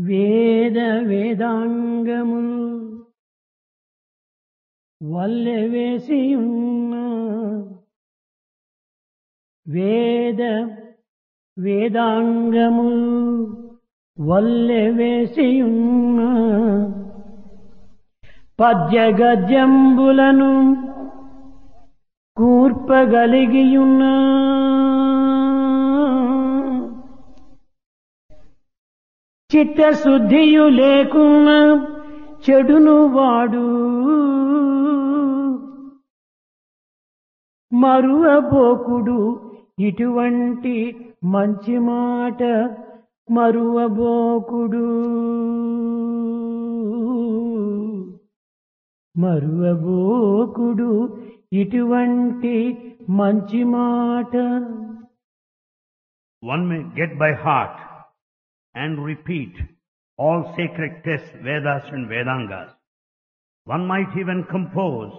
వేద వేదాంగములు వల్లె వేసియున్న వేద వేదాంగములు వల్లె వేసియున్న పద్య గద్యంబులను కూర్పగలిగియున్న చిత్తశుద్ధియు లేకున్న చెడును వాడు మరువబోకుడు ఇటువంటి మంచి మాట మరువబోకుడు మరువబోకుడు ఇటువంటి మంచి మాట. One may get by heart and repeat all sacred texts, Vedas and Vedangas. One might even compose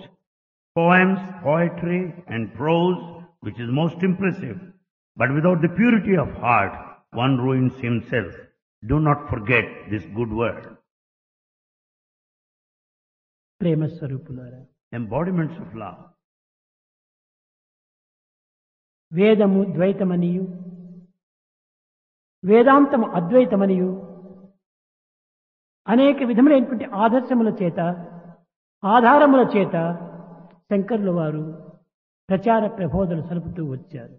poems, poetry and prose, which is most impressive. But without the purity of heart, one ruins himself. Do not forget this good word. ప్రేమ స్వరూపులారా, Embodiments of love. వేదము ద్వైతమనియు వేదాంతము అద్వైతమనియు అనేక విధములైనటువంటి ఆదర్శముల చేత ఆధారముల చేత శంకరుల వారు ప్రచార ప్రబోధనలు సలుపుతూ వచ్చారు.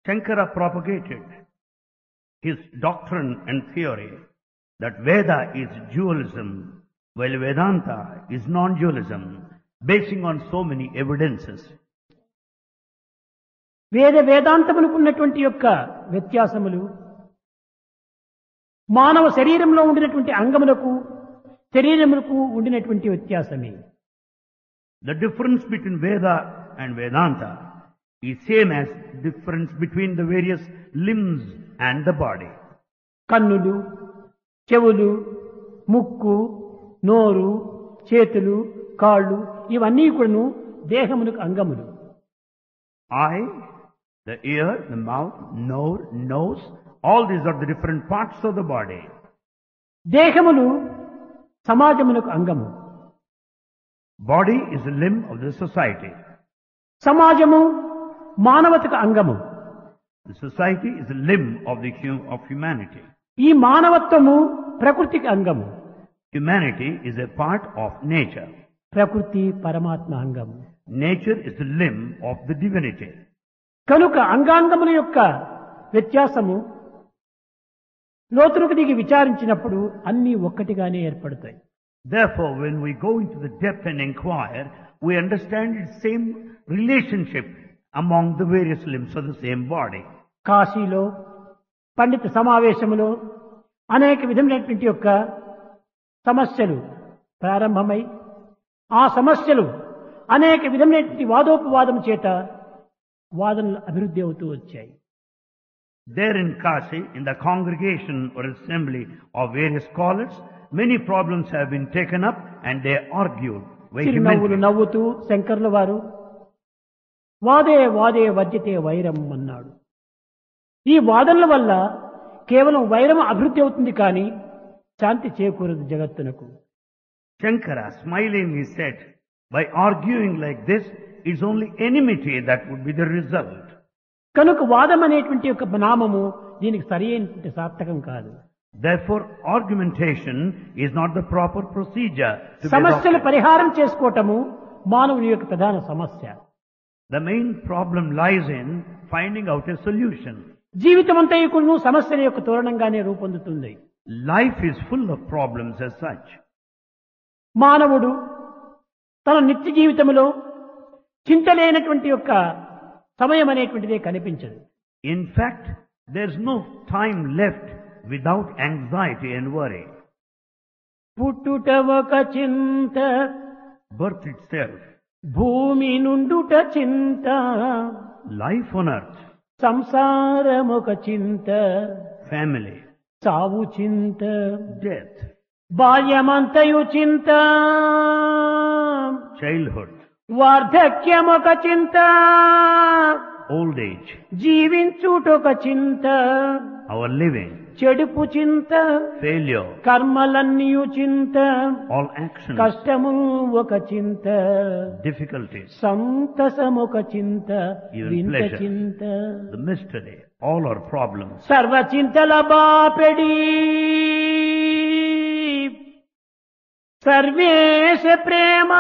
Shankara propagated his doctrine and theory that Veda is dualism, while Vedanta is non-dualism, basing on so many evidences. వేద వేదాంతములకు ఉన్నటువంటి యొక్క వ్యత్యాసములు మానవ శరీరంలో ఉండినటువంటి అంగములకు శరీరములకు ఉండినటువంటి వ్యత్యాసమే. The difference between Veda and Vedanta is same as difference between the various limbs and the body. కన్నులు, చెవులు, ముక్కు, నోరు, చేతులు, కాళ్ళు ఇవన్నీ కూడాను దేహమునకు అంగములు. Eye, the ear, the mouth, nose, all these are the different parts of the body. దేహములు సమాజమునకు అంగము. Body is a limb of the society. సమాజము మానవతకు అంగము. The society is a limb of humanity. ఈ మానవత్వము ప్రకృతికి అంగము. Humanity is a part of nature. ప్రకృతి పరమాత్మ అంగము. Nature is the limb of the divinity. కనుక అంగాంగముల యొక్క వ్యత్యాసము లోతులకు దిగి విచారించినప్పుడు అన్నీ ఒక్కటిగానే ఏర్పడతాయి. Therefore, when we go into the depth and inquire, we understand its same relationship among the various limbs of the same body. కాశీలో పండిత సమావేశములో అనేక విధమైనటువంటి యొక్క సమస్యలు ప్రారంభమై ఆ సమస్యలు అనేక విధమైనటువంటి వాదోపవాదం చేత వాదనలు అభివృద్ధి అవుతూ వచ్చాయి. There in Kashi, in the congregation or assembly of various scholars, many problems have been taken up and they argued చిరునవ్వులు vehemently. నవ్వుతూ శంకర్ల వారు వాదే వాదే వర్జితే వైరం అన్నాడు. ఈ వాదనల వల్ల కేవలం వైరం అభివృద్ధి అవుతుంది కానీ శాంతి చేకూరదు జగత్తునకు. Shankara smilingly said, by arguing like this, it's only enmity that would be the result. కనుక వాదం అనేటువంటి యొక్క నామము దీనికి సరి అయినటువంటి సార్థకం కాదు. Therefore, argumentation is not the proper procedure to be సమస్యలు adopted. పరిహారం చేసుకోవటము మానవుని యొక్క ప్రధాన సమస్య. The main problem lies in finding out a solution. జీవితం అంతా కూడా సమస్యల యొక్క తోరణంగానే రూపొందుతుంది. Life is full of problems as such. మానవుడు తన నిత్య జీవితంలో చింతలేనటువంటి యొక్క సమయం అనేటువంటిదే కనిపించదు. In fact, there's no time left without anxiety and worry. పుట్టుట ఒక చింత, Birth itself, భూమి నుండుట చింత, life on earth, సంసారం ఒక చింత, family, చావు చింత, death, బాల్యమంతయు చింత, childhood, వార్ధక్యం ఒక చింత, old age, జీవించుటొక చింత, our living, చెడుపు చింత failure, కర్మలన్నీయు చింత all actions, కష్టము ఒక చింత difficulties, సంతసమొక చింత Even వింత pleasure. చింత the mystery, all are problems. సర్వ చింతల బాపెడి సర్వేశ ప్రేమ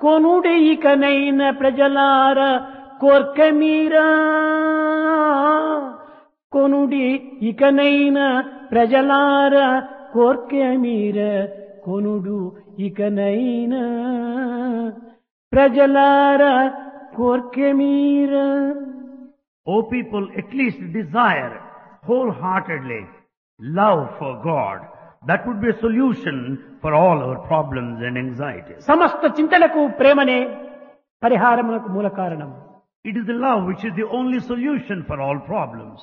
కొనుడి ఇకనైన ప్రజలార కోర్క మీరా కొనుడి ఇకనైన ప్రజలార కోర్క మీర కొనుడు ఇకనైన ప్రజలార కోర్క మీరా O people, at least desire wholeheartedly love for God. That would be a solution for all our problems and anxieties. సమస్త చింతలకు ప్రేమనే పరిహారమునకు మూల కారణం. It is the love which is the only solution for all problems.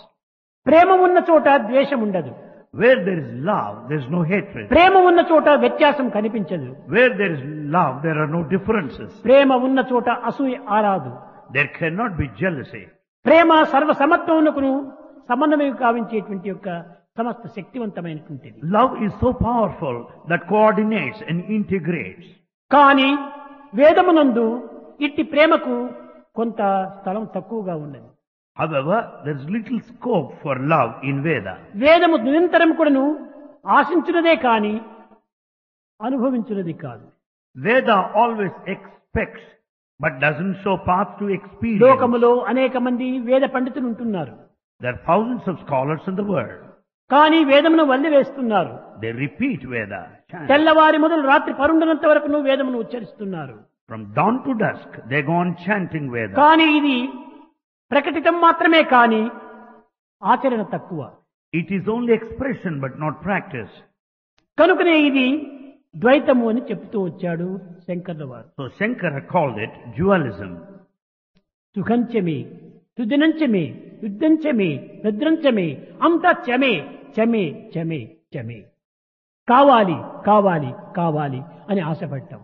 ప్రేమ ఉన్న చోట ద్వేషం ఉండదు. Where there is love, there is no hatred. ప్రేమ ఉన్న చోట వ్యత్యాసం కనిపించదు. Where there is love, there are no differences. ప్రేమ ఉన్న చోట అసూయ ఆరాదు. There cannot be jealousy. ప్రేమ సర్వసమత్వమునకును సమన్వయం కావించేటువంటి యొక్క సమస్త శక్తివంతమైనటువంటిది. Love is so powerful that coordinates and integrates. కానీ వేదమునందు ఇట్టి ప్రేమకు కొంత స్థలం తక్కువగా ఉన్నది. However, there is little scope for love in Veda. వేదము నిరంతరం కూడాను ఆశించున్నదే కాని అనుభవించున్నది కాదు. Veda always expects but doesn't show path to experience. లోకములో అనేక మంది వేద పండితులు ఉంటున్నారు. There are thousands of scholars in the world. కానీ వేదమును వల్లివేస్తున్నారు. They repeat Veda. chant. తెల్లవారి మొదలు రాత్రి పరుండనంత వరకు వేదమును ఉచ్చరిస్తున్నారు. From dawn to dusk, they go on chanting Veda. కానీ ఇది ప్రకటితం మాత్రమే కాని ఆచరణ తక్కువ. It is only expression but not practice. కనుకనే ఇది ద్వైతము అని చెప్తూ వచ్చాడు శంకర్ల వారు. So Shankara called it dualism. సుఖంచమే సుదినంచమే యుద్ధంచమే భద్రంచమే అంతా చమే చమే చమే చమే కావాలి కావాలి కావాలి అని ఆశపడ్డాం.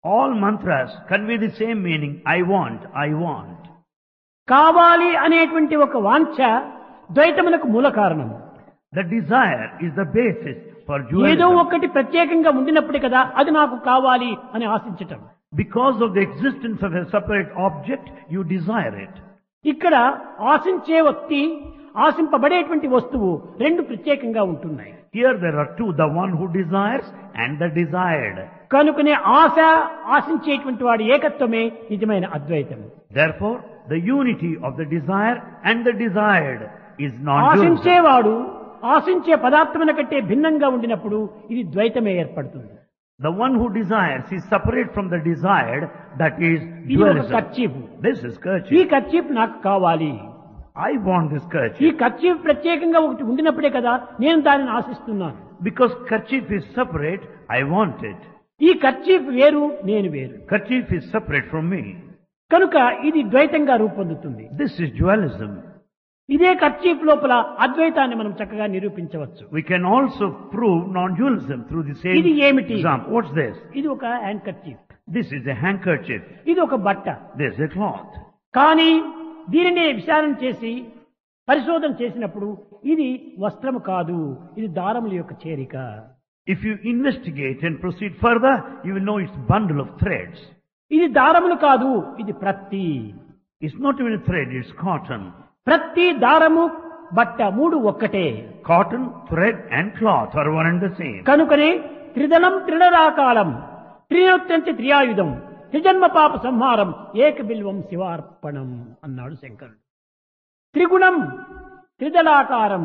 All mantras convey the same meaning. I want, I want. కావాలి అనేటువంటి ఒక వాంఛ ద్వైతమునకు మూల కారణం. The desire is the basis for ఏదో dualism. ఒకటి ప్రత్యేకంగా ఉండినప్పుడే కదా అది నాకు కావాలి అని ఆశించటం. Because of the existence of a separate object, you desire it. ఇక్కడ ఆశించే వ్యక్తి ఆశింపబడేటువంటి వస్తువు రెండు ప్రత్యేకంగా ఉంటున్నాయి. Here there are two, the one who desires and the desired. కనుకనే ఆశ ఆశించేటువంటి వాడి ఏకత్వమే నిజమైన అద్వైతం. Therefore, the unity of the desire and the desired is non-dualism. ఆశించేవాడు ఆశించే పదార్థమున కంటే భిన్నంగా ఉండినప్పుడు ఇది ద్వైతమే ఏర్పడుతుంది. The one who desires is separate from the desired, that is ఇది ఒక dualism. కర్చీఫ్. This is ఈ kerchief. కర్చీఫ్ నాకు కావాలి. I want this ఈ kerchief. కర్చీఫ్ ప్రత్యేకంగా ఒకటి ఉండినప్పుడే కదా నేను దానిని ఆశిస్తున్నాను. Because kerchief is separate, I want it. ఈ కర్చీఫ్ వేరు నేను వేరు. Kerchief is separate from me. కనుక ఇది ద్వైతంగా రూపొందుతుంది. This is dualism. ఇదే కర్చీఫ్ లోపల అద్వైతాన్ని మనం చక్కగా నిరూపించవచ్చు. We can also prove non-dualism through the same ఇది ఏమిటి? example. What's this? ఇది ఒక hand kerchief. This is a handkerchief. ఇది ఒక బట్ట. This is a cloth. కానీ దీనినే విచారణ చేసి పరిశోధన చేసినప్పుడు ఇది వస్త్రము కాదు, ఇది దారముల యొక్క చేరిక. If you investigate and proceed further, you will know it's a bundle of threads. ఇది దారములు కాదు, ఇది ప్రత్తి. It's not even a thread, it's cotton. ప్రత్తి దారము బట్ట మూడు ఒక్కటే. Cotton, thread and cloth are one and the same. కనుకనే త్రిదళం త్రిడరాకాలం త్రినోత్యంతి త్రియాయుధం త్రిజన్మ పాప సంహారం ఏక బిల్వం శివార్పణం అన్నాడు శంకరుడు. త్రిగుణం త్రిదళాకారం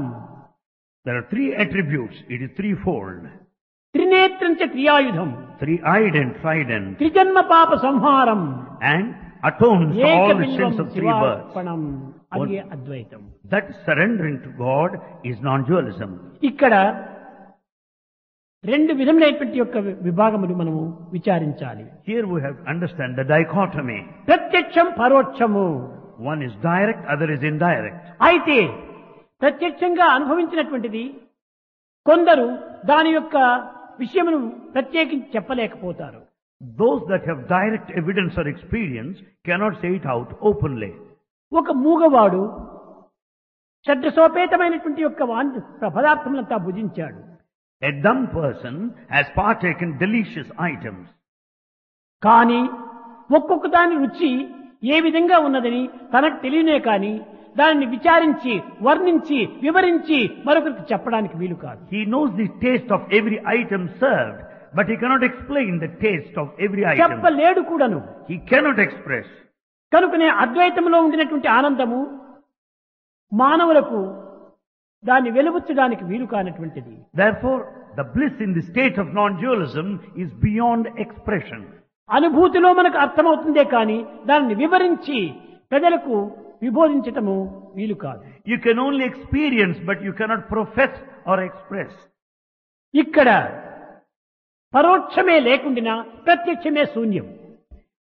There are three attributes. It is threefold. త్రినేత్రం చ త్రియాయుధం Three-eyed and trident. త్రిజన్మ పాప సంహారం And atones for ఏక all the Bilvam sins of three births. శివార్పణం అది అద్వైతం. That surrendering to God is non-dualism. ఇక్కడ రెండు విధములైనటువంటి యొక్క విభాగములు మనము విచారించాలి. Here we have to understand the dichotomy. ప్రత్యక్షం పరోక్షము. One is direct, other is indirect. అయితే ప్రత్యక్షంగా అనుభవించినటువంటిది కొందరు దాని యొక్క విషయమును ప్రత్యేకించి చెప్పలేకపోతారు. Those that have direct evidence or experience cannot say it out openly. ఒక మూగవాడు షడ్రసోపేతమైనటువంటి యొక్క పదార్థములంతా భుజించాడు. A dumb person has partaken delicious items. కానీ ఒక్కొక్క దాని రుచి ఏ విధంగా ఉన్నదని తనకు తెలియనే కానీ దానిని విచారించి వర్ణించి వివరించి మరొకరికి చెప్పడానికి వీలు కాదు. He knows the taste of every item served, but he cannot explain the taste of every item. చెప్పలేడు కూడాను. He cannot express. కనుకనే అద్వైతంలో ఉండినటువంటి ఆనందము మానవులకు దాన్ని వెలుబుచ్చడానికి వీలు కానటువంటిది. Therefore, the bliss in the state of non-dualism is beyond expression. అనుభూతిలో మనకు అర్థమవుతుందే కానీ దానిని వివరించి ప్రజలకు విబోధించటము వీలు కాదు. You can only experience, but you cannot profess or express. ఇక్కడ పరోక్షమే లేకుండా ప్రత్యక్షమే శూన్యం.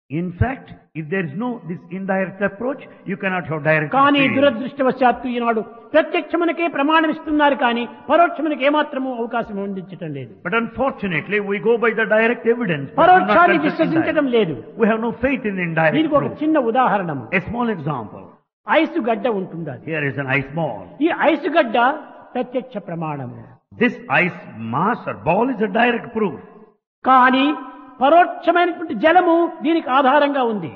In fact, if there is no this indirect approach, you cannot have direct కానీ experience. దురదృష్టవశాత్తు ఈనాడు ప్రత్యక్షమునకే ప్రమాణం ఇస్తున్నారు కానీ పరోక్షమునకు ఏమాత్రము అవకాశం అందించటం లేదు. But unfortunately, we go by the direct evidence. but do not పరోక్షాన్ని confess విశ్వసించడం indirect. లేదు. We have no faith in the indirect దీనికి ఒక proof. చిన్న ఉదాహరణ. A small example. ఐసు గడ్డ ఉంటుంది. అది Here is an ice ball. ఈ ఐసు గడ్డ ప్రత్యక్ష ప్రమాణము. This ice mass or ball is a direct proof. కానీ పరోక్షమైనటువంటి జలము దీనికి ఆధారంగా ఉంది.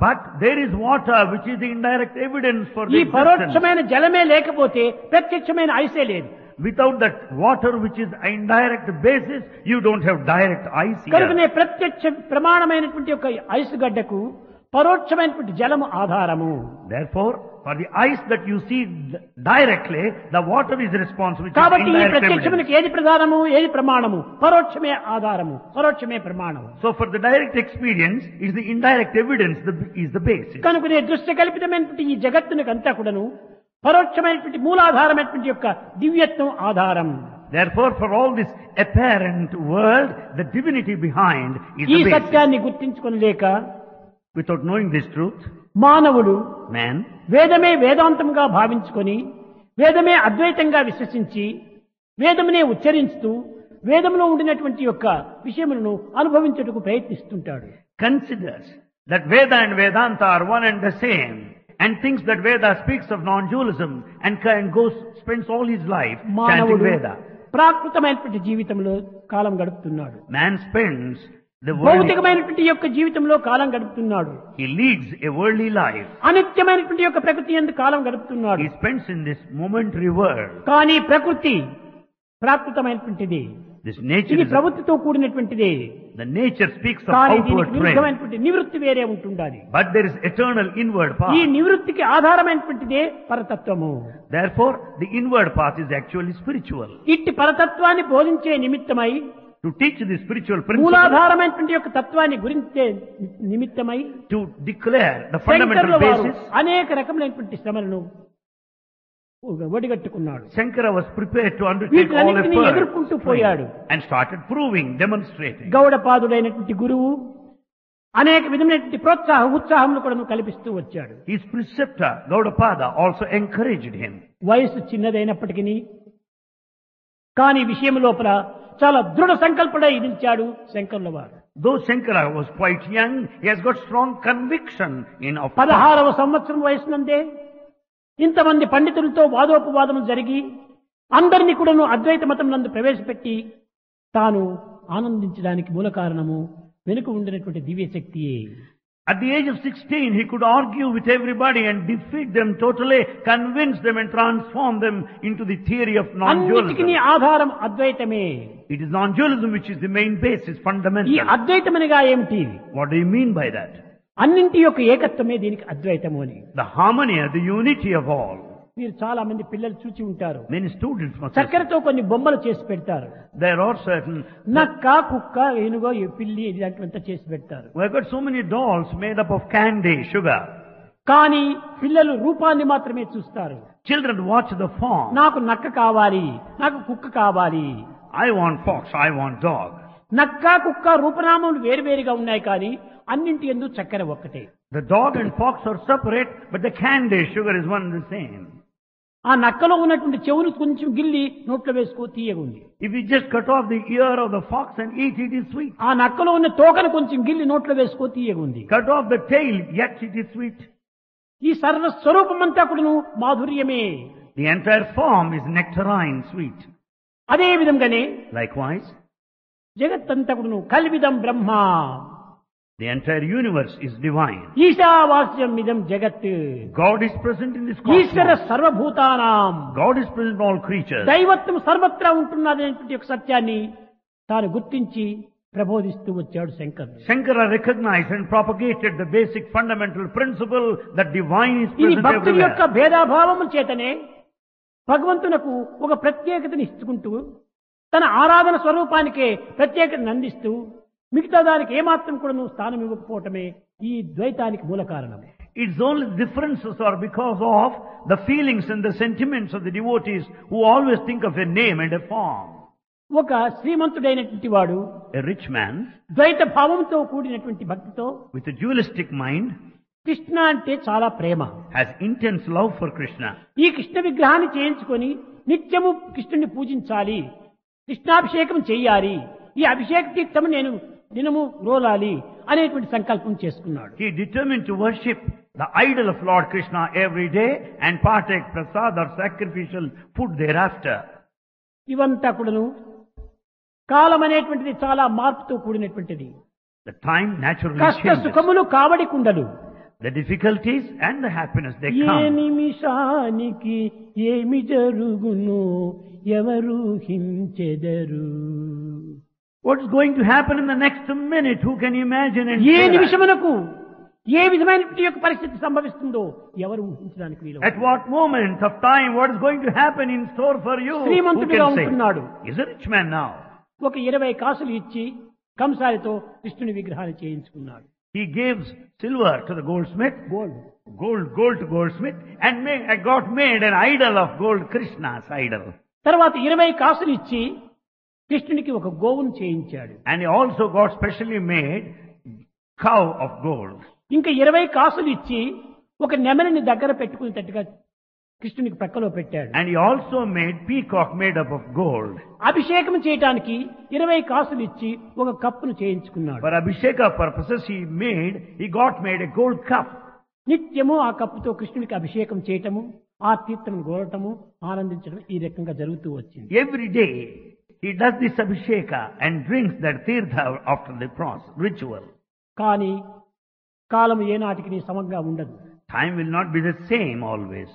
But there is water which is the indirect evidence for the ఈ existence. పరోక్షమైన జలమే లేకపోతే ప్రత్యక్షమైన ఐసే లేదు. Without that water which is indirect basis, you don't have direct ice here. కనుకనే ప్రత్యక్ష ప్రమాణమైనటువంటి ఒక ఐసు గడ్డకు పరోక్షమైనటువంటి జలము ఆధారము. Therefore, for the ice that you see directly, the water is responsible. Which కాబట్టి is ఈ indirect ప్రత్యక్షమునకు evidence. ఏది ప్రధానము ఏది ప్రమాణము? పరోక్షమే ఆధారము, పరోక్షమే ప్రమాణము. So for the direct experience, is the indirect evidence is the basis. కనుకనే దృశ్య కల్పితమైనటువంటి ఈ జగత్తునికి అంతా కూడాను పరోక్షమైనటువంటి మూలాధారమైనటువంటి యొక్క దివ్యత్వం ఆధారం. Therefore, for all this apparent world, the divinity behind is ఈ the basis. సత్యాన్ని గుర్తించుకొనలేక Without knowing this truth, మానవుడు man వేదమే వేదాంతంగా భావించుకొని వేదమే అద్వైతంగా విశ్వసించి వేదమునే ఉచ్చరిస్తూ వేదములో ఉండినటువంటి యొక్క విషయములను అనుభవించుటకు ప్రయత్నిస్తుంటాడు. considers that Veda and Vedanta are one and the same, and thinks that Veda speaks of non-dualism and spends all his life chanting మానవుడు Veda. ప్రాకృతమైనటువంటి జీవితంలో కాలం గడుపుతున్నాడు. Man spends the worldly, భౌతికమైనటువంటి యొక్క జీవితంలో కాలం గడుపుతున్నాడు. he leads a worldly life. అనిత్యమైనటువంటి యొక్క ప్రకృతి యందు కాలం గడుపుతున్నాడు. He spends in this momentary world. కానీ ప్రకృతి ప్రాకృతమైనటువంటిది. This nature ఇది is, ప్రభుత్వతో కూడినటువంటిది. the nature speaks of కానీ outward దీనికి trend. విరుద్ధమైనటువంటి నివృత్తి వేరే ఉంటుండాలి. But there is eternal inward ఈ path. నివృత్తికి ఆధారమైనటువంటిదే పరతత్వము. Therefore, the inward path is actually spiritual. ఇట్టి పరతత్వాన్ని బోధించే నిమిత్తమై To teach the spiritual principle, మూలాధారమైనటువంటి యొక్క తత్వాన్ని గురించే నిమిత్తమై to declare the fundamental శంకరుల వారు basis, అనేక రకములైనటువంటి శ్రమలను ఒడిగట్టుకున్నాడు. Shankara was prepared to undertake all వీటన్నిటిని efforts ఎదుర్కొంటూ పోయాడు. and started proving, demonstrating. గౌడపాదుడైనటువంటి గురువు అనేక విధమైనటువంటి ఉత్సాహములు కూడా కల్పిస్తూ వచ్చాడు. His preceptor, Gaudapada, also encouraged him. వయసు చిన్నదైనప్పటికీ కానీ విషయం లోపల చాలా దృఢ సంకల్పడై నిలిచాడు శంకరుల వారు. Though Shankara was quite young, he has got strong conviction in of 16వ సంవత్సరం వయసునందే ఇంతమంది పండితులతో వాదోపవాదం జరిగి అందరినీ కూడాను అద్వైత మతం నందు ప్రవేశపెట్టి తాను ఆనందించడానికి మూల కారణము వెనుక ఉండినటువంటి దివ్యశక్తియే. At the age of 16, he could argue with everybody and defeat them totally, convince them and transform them into the theory of అన్నిటికీ non-dualism. ఆధారం అద్వైతమే. It is non-dualism which is the main basis, ఈ fundamental. అద్వైతమనగా ఏమిటి? What do you mean by that? అన్నింటి యొక్క ఏకత్వమే దీనికి అద్వైతము అని. The harmony, the unity of all. మీరు చాలా మంది పిల్లలు చూచి ఉంటారు. Many students must have seen. చక్కెరతో కొన్ని బొమ్మలు చేసి పెడతారు. There are certain, నక్క కుక్క ఏనుగో పిల్లి ఇలాంటివంతా చేసి పెడతారు. we have got so many dolls made up of candy, sugar. కానీ పిల్లలు రూపాన్ని మాత్రమే చూస్తారు. Children watch the form. నాకు నక్క కావాలి, నాకు కుక్క కావాలి. I want fox, I want dog. నక్క కుక్క రూపనామములు వేరువేరుగా ఉన్నాయి కానీ అన్నింటి యందు చక్కెర ఒక్కటే. The dog and fox are separate, but the candy, sugar is one and the same. ఆ నక్కలో ఉన్నటువంటి చెవులు కొంచెం గిల్లి నోట్లో వేసుకో తీయగుంది. If you just cut off the ear of the fox and eat it, is sweet. ఆ నక్కలో ఉన్న తోకను కొంచెం గిల్లి నోట్లో వేసుకో తీయగుంది. Cut off the tail, yet it is sweet. ఈ సర్వస్వరూపమంతా కూడాను మాధుర్యమే. The entire form is nectarine sweet. అదే విధంగానే Likewise, జగత్తంతకుడును కల్విదం Brahma, the entire universe is divine. ఈశావాస్యం ఇదం జగత్, God is present in this Eshwara cosmos. సర్వభూతానాం, God is present in all creatures. దైవత్వం సర్వత్రా ఉంటున్నదనేటువంటి ఒక సత్యాన్ని తాను గుర్తించి ప్రబోధిస్తూ వచ్చాడు శంకరుడు. Shankara recognized and propagated the basic fundamental principle that divine is ఇది present భక్తుల యొక్క everywhere. భేదాభావము చేతనే భగవంతునకు ఒక ప్రత్యేకతని ఇచ్చుకుంటూ తన ఆరాధన స్వరూపానికే ప్రత్యేకతను అందిస్తూ మిగతా దానికి ఏమాత్రం కూడా నువ్వు స్థానం ఇవ్వకపోవటమే ఈ ద్వైతానికి మూల కారణం. Its only differences are because of the feelings and the sentiments of the devotees who always think of a name and a form. ఒక శ్రీమంతుడైనటువంటి వాడు A rich man ద్వైత భావంతో కూడినటువంటి భక్తితో with a dualistic mind Krishna అంటే చాలా ప్రేమ, has intense love for Krishna. ఈ కృష్ణ విగ్రహాన్ని చేయించుకొని నిత్యము కృష్ణుని పూజించాలి, కృష్ణాభిషేకం చెయ్యాలి, ఈ అభిషేక తీర్థము నేను దినము రోలాలి అనేటువంటి సంకల్పం చేసుకున్నాడు. He determined to worship the idol of Lord Krishna every day and partake prasad or sacrificial food thereafter. ఇవంతా కూడాను కాలం అనేటువంటిది చాలా మార్పుతో కూడినటువంటిది. The time naturally కష్ట changes. సుఖములు కావడి కుండలు, The difficulties and the happiness they A come. నిమిషానికి ఏమి జరుగును ఎవరు హించెదరు, What's going to happen in the next minute? Who can imagine and A say that? నిమిషమునకు ఏ విధమైన యొక్క పరిస్థితి సంభవిస్తుందో ఎవరు ఊహించడానికి వీలు. At what moment of time what is going to happen in store for you? Who శ్రీమంతుడిగా can say? ఉంటున్నాడు. He's a rich man now. ఒక 20 కాసులు ఇచ్చి కంసాలితో కృష్ణుని విగ్రహాన్ని చేయించుకున్నాడు. He gives silver to the goldsmith, gold gold to goldsmith, and got made an idol of gold, Krishna's idol. తర్వాత 20 కాసులు ఇచ్చి కృష్ణునికి ఒక గోవును చేయించాడు. And he also got specially made cow of gold. ఇంకా 20 కాసులు ఇచ్చి ఒక నెమలిని దగ్గర పెట్టుకునేటట్టుగా కృష్ణునికి ప్రక్కలో పెట్టాడు. And he also made peacock made up of gold. అభిషేకం చేయటానికి 20 కాసులు ఇచ్చి ఒక కప్పును చేయించుకున్నాడు. For Abhisheka purposes he got made a gold cup. నిత్యము ఆ కప్పుతో కృష్ణునికి అభిషేకం చేయటము, ఆ తీర్థం గోరటము, ఆనందించడం ఈ రకంగా జరుగుతూ వచ్చింది. Every day he does this Abhisheka and drinks that tirtha after the ritual. కానీ కాలం ఏనాటికి సమంగా ఉండదు. Time will not be the same always.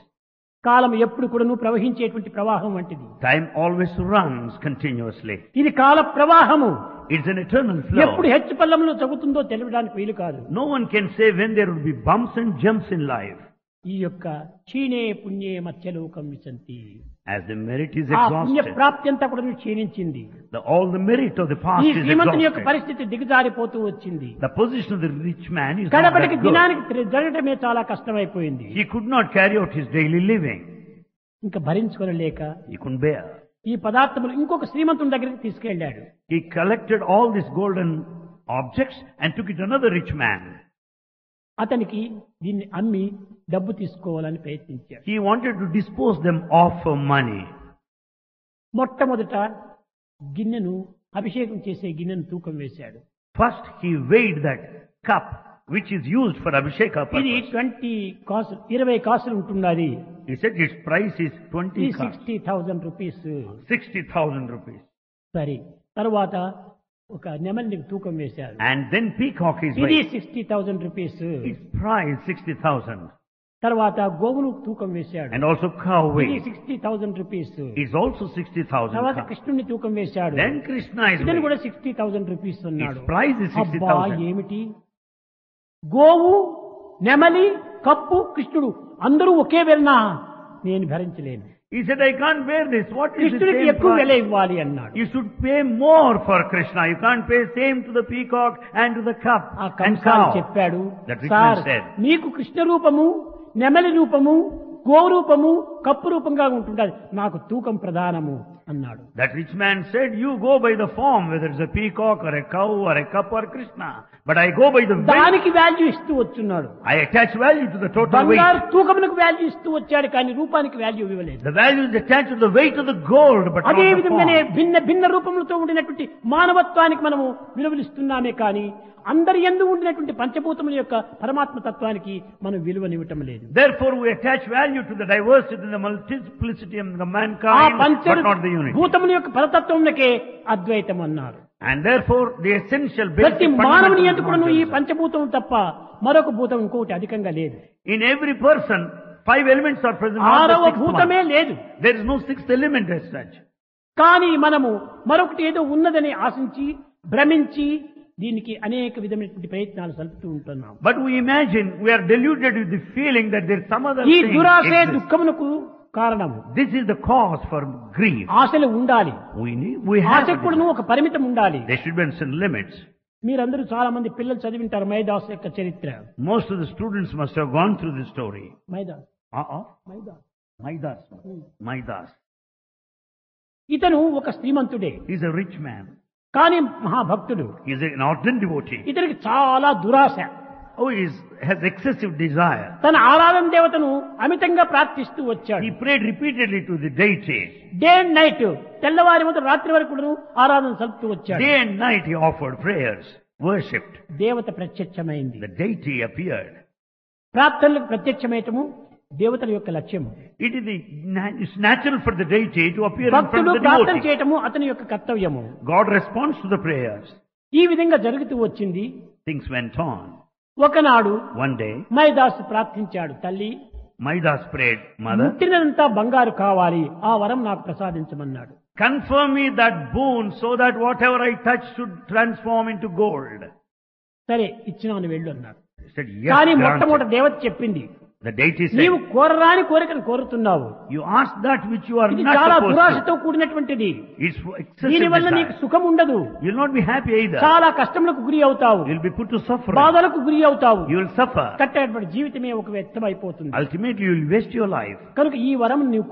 కాలం ఎప్పుడు కూడాను ప్రవహించేటువంటి ప్రవాహం వంటిది. Time always runs continuously. ఇది కాల ప్రవాహము. It's an eternal ఎప్పుడు flow. హెచ్చు పల్లంలో జరుగుతుందో తెలియడానికి వీలు కాదు. No one can say when there will be bumps and jumps in life. ఈ యొక్క క్షీణే పుణ్యే మత్స్యలోకం విశంతి, As the merit is ఆ పుణ్య exhausted, ప్రాప్తి అంతా కూడా క్షీణించింది. all the merit of the past ఈ is శ్రీమంతుని యొక్క exhausted. పరిస్థితి దిగజారిపోతూ వచ్చింది. The position of the rich man is not కడపటికి that good. దినానికి జరగటమే చాలా కష్టమైపోయింది. He could not carry out his daily living. ఇంకా భరించుకోలేక He couldn't bear. ఈ పదార్థములు ఇంకొక శ్రీమంతుని దగ్గరికి తీసుకెళ్లాడు. He collected all these golden objects and took it to another rich man. అతనికి దీన్ని అమ్మి డబ్బు తీసుకోవాలని ప్రయత్నించాడు. He wanted to dispose them off for money. మొట్టమొదట గిన్నెను, అభిషేకం చేసే గిన్నెను తూకం వేశాడు. First he weighed that cup which is used for Abhisheka ఇది purpose. 20 కాసులు, 20 కాసులు ఉంటున్నది. He said its price is 20 ఇది cups, 60,000 రూపీస్. 60,000 rupees. సరే, తర్వాత ఒక నెమలిని తూకం వేశారు. And then peacock is ఇది weighed. 60,000 రూపీస్. Its price 60,000. తర్వాత గోవును తూకం వేశాడు. And also cow ఇది weight. 60,000 రూపీస్. It's also 60,000 తర్వాత cups. కృష్ణుని తూకం వేశాడు. Then Krishna is ఇతను weighed. కూడా 60,000 రూపీస్ అన్నాడు. Its price is అబ్బా 60,000. ఏమిటి, గోవు, నెమలి, కప్పు, కృష్ణుడు అందరూ ఒకే వెళ్ళినా నేను భరించలేను. He said, I can't bear this. What is the కృష్ణుడికి same ఎక్కువ వెల price? ఇవ్వాలి అన్నాడు. You should pay more for Krishna. You can't pay same to the peacock and to the cup ఆ and కంసాలు cow. చెప్పాడు, That rich man sir said, మీకు కృష్ణ రూపము, నెమలి రూపము, గోవు రూపము, కప్పు రూపంగా ఉంటుండాలి, నాకు తూకం ప్రధానము అన్నాడు. that rich man said, you go by the form, whether it's a peacock or a cow or a cup or Krishna. But I go by the weight. దానికి వాల్యూ ఇస్తూ వచ్చున్నాడు. I attach value to the total బంగారు weight. తూకమునకు value ఇస్తూ వచ్చాడు, కానీ రూపానికి value ఇవ్వలేదు. The value is attached to the weight of the gold, but not అదే the విధంగానే form. భిన్న భిన్న రూపములతో ఉండినటువంటి మానవత్వానికి మనము విలువలిస్తున్నామే కానీ అందరి యందు ఉండినటువంటి పంచభూతముల యొక్క పరమాత్మ తత్వానికి మనం విలువనివ్వటం లేదు. Therefore we attach value to the diversity, in the multiplicity of the ఆ mankind, పంచ but not the unity. భూతముల యొక్క పరతత్వమునకే అద్వైతం అన్నారు. And therefore, the essential ప్రతి basic మానవుని fundamental ఎందుకును ఈ consciousness. పంచభూతం తప్ప మరొక భూతం ఇంకొకటి అధికంగా లేదు. In every person, 5 elements are present. Not ఆరవ the sixth భూతమే one. లేదు. There is no sixth element as such. కానీ మనము మరొకటి ఏదో ఉన్నదని ఆశించి భ్రమించి దీనికి అనేక విధమైనటువంటి ప్రయత్నాలు సలుపుతూ ఉంటున్నాం. But we imagine, we are deluded with the feeling that there is some other ఈ thing దురాశే exists. దుఃఖమునకు కారణము. This is the cause for grief. ఆశలు ఉండాలి. We have ఆశకు కూడా ఒక పరిమితం ఉండాలి. there should be certain limits. మీరందరూ చాలా మంది పిల్లలు చదివింటారు మైదాస్ యొక్క చరిత్ర. Most of the students must have gone through this story. Midas Maidas. Maidas. ఇతను ఒక శ్రీమంతుడే, He's a rich man. కానీ మహాభక్తుడు. He's an ardent devotee. ఇతనికి చాలా దురాశ. He has excessive desire. తన ఆరాధన దేవతను అమితంగా ప్రార్థిస్తూ వచ్చాడు. He prayed repeatedly to the deity. Day and night, తెల్లవారి మొదలు రాత్రి వరకు కూడా ఆరాధన సలుపుతూ వచ్చాడు. Day and night he offered prayers, worshipped. దేవత ప్రత్యక్షమైంది. The deity appeared. ప్రార్థనలకు ప్రత్యక్షమయటము దేవతల యొక్క లక్ష్యము. It's natural for the deity to appear in front భక్తుడు of the ప్రార్థన devotee. చేయటము అతని యొక్క కర్తవ్యము. God responds to the prayers. ఈ విధంగా జరుగుతూ వచ్చింది. Things went on. ఒకనాడు One day, మైదాసు ప్రార్థించాడు, తల్లి Maidas prayed, Mother, ముట్టినంతా బంగారు కావాలి, ఆ వరం నాకు ప్రసాదించమన్నాడు. confirm me that boon so that whatever I touch should transform into gold. సరే ఇచ్చినాను వెళ్ళు అన్నాడు. He said, yes, కానీ granted. మొట్టమొదటి దేవత చెప్పింది, The deity నీవు said, కోరరాని కోరికను కోరుతున్నావు. you ask that which you are ఇది not చాలా supposed దురాశతో to. కూడినటువంటిది. It's for excessive దీనివల్ల నీకు desire. సుఖం ఉండదు. You will not be happy either. చాలా కష్టములకు గురి అవుతావు, You will be put to suffering. బాధలకు గురి అవుతావు. You will suffer. కట్టేటువంటి జీవితమే ఒక వ్యర్థం అయిపోతుంది. Ultimately, you will waste your life. కనుక ఈ వరం నీవు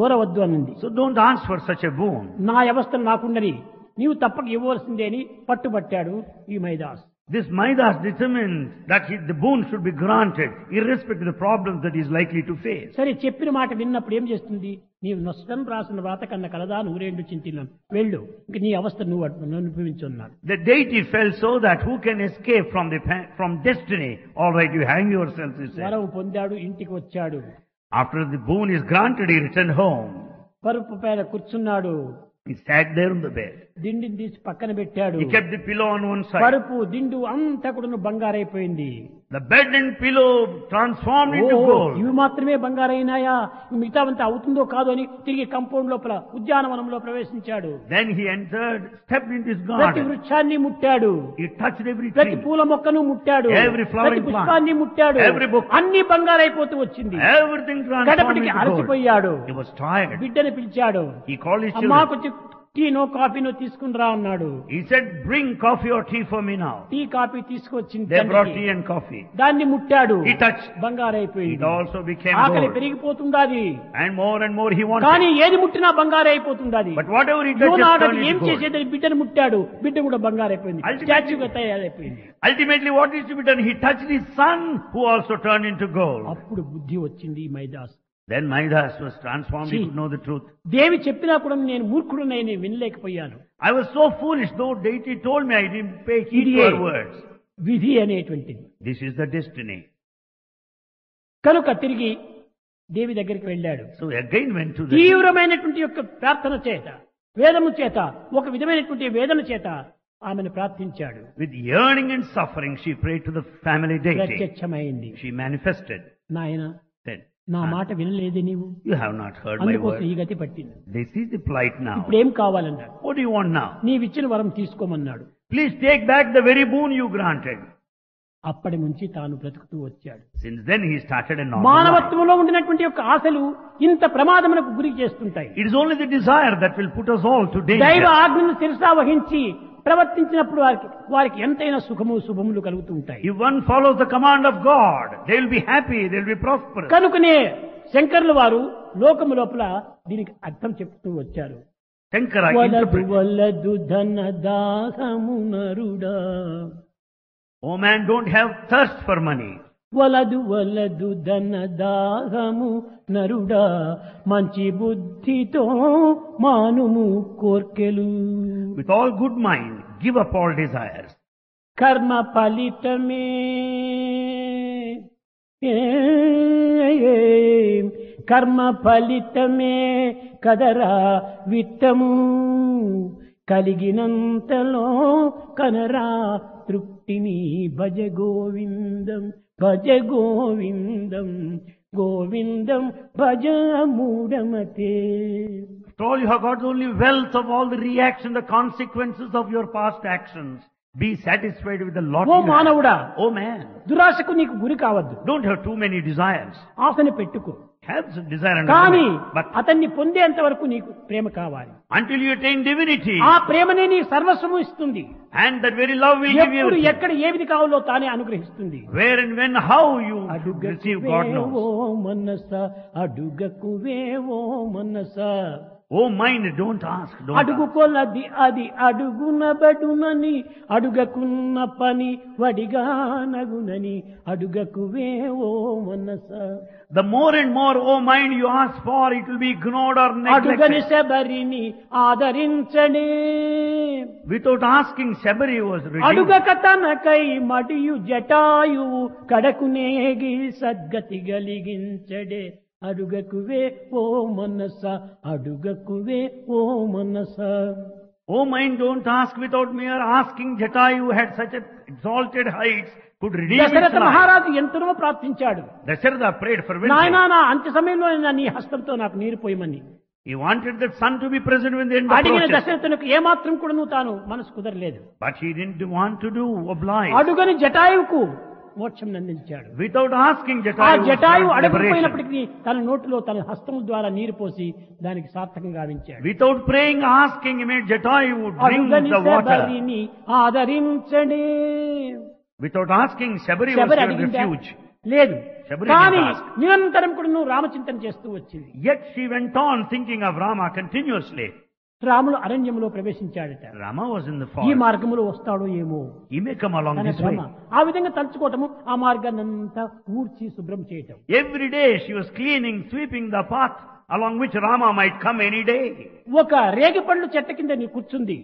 కోరవద్దు అన్నది. So don't ask for such a boon. నా అవస్థలు నాకుండని నీవు తప్పక ఇవ్వవలసిందే అని పట్టుబట్టాడు ఈ Midas. This Maidas determined that the boon should be granted, irrespective of the problems that he is likely to face. సరే చెప్పిన మాట విన్నప్పుడు ఏం చేస్తుంది, నీవు నష్టం రాసిన వ్రాత కన్నా కలదా నూరేండు చింతినాను, వెళ్ళు, ఇంక నీ అవస్థ నువ్వు అనుభవించున్నాడు. The deity felt so that who can escape from destiny? All right, you hang yourself, he said. వరం పొందాడు, ఇంటికి వచ్చాడు. After the boon is granted, he returned home. పరుపు పైన కూర్చున్నాడు. He sat there on the bed. దిండిని తీసి పక్కన పెట్టాడు. He kept the pillow on one side. పరుపు దిండు అంతా కూడా బంగారైపోయింది. The bed and pillow transformed into gold. ఇవి మాత్రమే బంగారైనాయా, మిగతావంతా అవుతుందో కాదో అని తిరిగి కంపౌండ్ లోపల ఉద్యానవనంలో ప్రవేశించాడు. Then he entered, stepped into his ప్రతి garden. వృక్షాన్ని ముట్టాడు, He touched every ప్రతి tree. పూల మొక్కను ముట్టాడు, Every flowering ప్రతి పుష్పాన్ని ముట్టాడు, every book. అన్ని బంగారైపోతూ వచ్చింది. Everything transformed గడపటికి into gold. అలసిపోయాడు. He was tired. బిడ్డని పిలిచాడు. He called his అమ్మా children. కొంచెం టీనో కాఫీనో తీసుకుని రా అన్నాడు. He said, bring coffee or tea for me now. Tea coffee తీసుకొచ్చింది. They brought తండ్రికి. tea and coffee. దాన్ని ముట్టాడు, He touched. బంగారైపోయింది. It also became ఆకలి gold. పెరిగిపోతుండాది, And more he కానీ wanted. ఏది ముట్టినా బంగారైపోతుండాది. But whatever he touched, యోనాడు turned అది ఏం into gold. చేసేదని బిడ్డను ముట్టాడు, బిడ్డ కూడా బంగారైపోయింది, Ultimately- స్టాచ్యూగా తయారైపోయింది. Ultimately, what is to be done? He touched his son, who also turned into gold. అప్పుడు బుద్ధి వచ్చింది ఈ Midas. Then Maidas was transformed. He See. could know the truth. దేవి చెప్పినా కూడా నేను మూర్ఖుడునై నేను వినలేకపోయాను. I was so foolish, though deity told me, I didn't pay heed to ఇదే her words. విధి అనేటువంటిది. This is the destiny. కనుక తిరిగి దేవి దగ్గరికి వెళ్ళాడు. So again went to the తీవ్రమైనటువంటి యొక్క ప్రార్థన చేత, వేదము చేత, ఒక విధమైనటువంటి వేదన చేత ఆమెను ప్రార్థించాడు. with yearning and suffering, she prayed to the family deity. ప్రత్యక్షమైంది. She manifested. నాయన Said, నా మాట వినలేదే నీవు, you have not heard my అందుకోసం word. ఈ గతి పట్టింది. This is the plight now. ఇప్పుడు ఏం కావాలన్నాడు. What do you want now? నీవిచ్చిన వరం తీసుకోమన్నాడు. Please take back the very boon you granted. అప్పటి నుంచి తాను బ్రతుకుతూ వచ్చాడు. Since then he started a normal life. మానవత్వంలో ఉండినటువంటి యొక్క ఆశలు ఇంత ప్రమాదమునకు గురి చేస్తుంటాయి. It is only the desire that will put us all to దైవ danger. ఆజ్ఞను శిరసా వహించి ప్రవర్తించినప్పుడు వారికి ఎంతైనా సుఖము శుభములు కలుగుతూ ఉంటాయి. If one follows the command of God, they will be happy, they will be prosperous. కనుకనే శంకర్ల వారు లోకము లోపల దీనికి అర్థం చెప్తూ వచ్చారు. Shankara వలదు interpreted, వలదు ధన దాహము నరుడా, oh man, don't have thirst for money. వలదు వలదు ధన దాహము నరుడా, మంచి బుద్ధితో మానుము కోర్కెలు. With all good mind, give up all desires. కర్మ ఫలితమే కర్మ ఫలితమే కదరా విత్తము, కలిగినంతలో కనరా తృప్తిని. భజ గోవిందం భజ గోవిందం గోవిందం భజ మూఢమతే. After all, you have got only wealth of all the reaction, the consequences of your past actions. Be satisfied with the lot oh you have. మానవుడా, Oh man, దురాశకు నీకు గురి కావద్దు. don't have too many desires. ఆశని పెట్టుకో, Have some desire and కానీ but అతన్ని పొందేంత వరకు నీకు ప్రేమ కావాలి. until you attain divinity, ఆ ప్రేమనే నీ సర్వస్వము ఇస్తుంది. and that very love will give you ఎప్పుడు everything. ఎక్కడ ఏది కావాలో తానే అనుగ్రహిస్తుంది. Where and when, how you receive, God knows. అడుగకువేవో మనస అడుగకువేవో మనస, Oh mind, don't ask, don't ask. అడుగు కొలది అది అడుగునబడునని, అడుగకున్న పని వడిగా నగునని, అడుగకువేవో మనస. The more and more, oh mind, you ask for, it will be ignored or అడుగని neglected. శబరిని ఆదరించడే, Without asking, Shabari was redeemed. అడుగక తనకై మడియు Jatayu కడకునేగి సద్గతి గలిగించడే. అడుగకువే ఓ మనస అడుగకువే ఓ మనస. Oh mind, don't ask without mere asking. Jatayu had such an exalted heights, could redeem its Dasharatha life. మహారాజు ఎంతనో ప్రార్థించాడు, Dasharatha prayed for నాయనా winter. నా అంత్య సమయంలో నీ హస్తంతో నాకు నీరు పోయమని. He wanted that son to be present when the end అడిగిన approaches. దశరథునికి ఏమాత్రం కూడా నువ్వు తాను మనసు కుదరలేదు. But he didn't want to do oblige. అడుగని జటాయువుకు మోక్షం అందించాడు. Without asking, ఆ Jatayu was Jatayu granted liberation. అడగకపోయినప్పటికీ తన నోటిలో తన హస్తముల ద్వారా నీరు పోసి దానికి సార్థకంగా గావించాడు. Without praying, asking, he made Jatayu would drink అడుగని the water. శబరిని ఆదరించడే. Without asking, Shabari was Sabari given అడిగిందా? refuge. లేదు. శబరి కానీ didn't ask. నిరంతరం కూడా నువ్వు రామచింతన చేస్తూ వచ్చింది. Yet she went on thinking of Rama continuously. రాముడు అరణ్యంలో ప్రవేశించాడట. Rama was in the ఈ forest. మార్గంలో వస్తాడో ఏమో He may come along తన this భ్రమ. way. ఆ విధంగా తలుచుకోవటము, ఆ మార్గాన్ని అంతా ఊడ్చి శుభ్రం చేయటం. Every day she was cleaning, sweeping the path along which Rama might come any day. ఒక రేగి పండ్లు చెట్ట కింద నీ కూర్చుంది.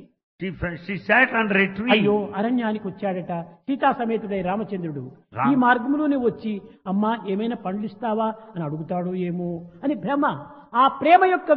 She sat under a tree. అయ్యో అరణ్యానికి వచ్చాడట సీతా సమేతుడై రామచంద్రుడు. రామ్. ఈ మార్గంలోనే వచ్చి అమ్మా ఏమైనా పండ్లు ఇస్తావా అని అడుగుతాడో ఏమో అని భ్రమ. ఆ ప్రేమ యొక్క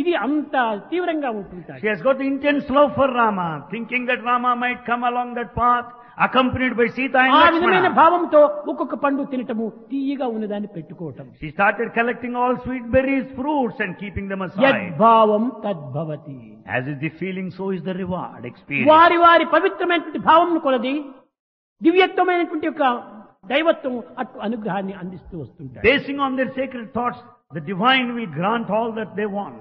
ఇది అంత తీవ్రంగా ఉంటుంటాయి. She has got the intense love for Rama, thinking that Rama might come along that path, accompanied by Sita and ఆ విధమైన Lakshmana. భావంతో ఒక్కొక్క పండు తినటము, తీయగా ఉన్నదాన్ని పెట్టుకోవటం. She started collecting all sweet berries, fruits, and keeping them aside. యద్భావం తద్భవతి. As is the feeling, so is the reward experience. వారి వారి పవిత్రమైనటువంటి భావం కొలది దివ్యత్వమైనటువంటి యొక్క దైవత్వం అటు అనుగ్రహాన్ని అందిస్తూ వస్తుంటారు. Basing on their sacred thoughts, the divine will grant all that they want.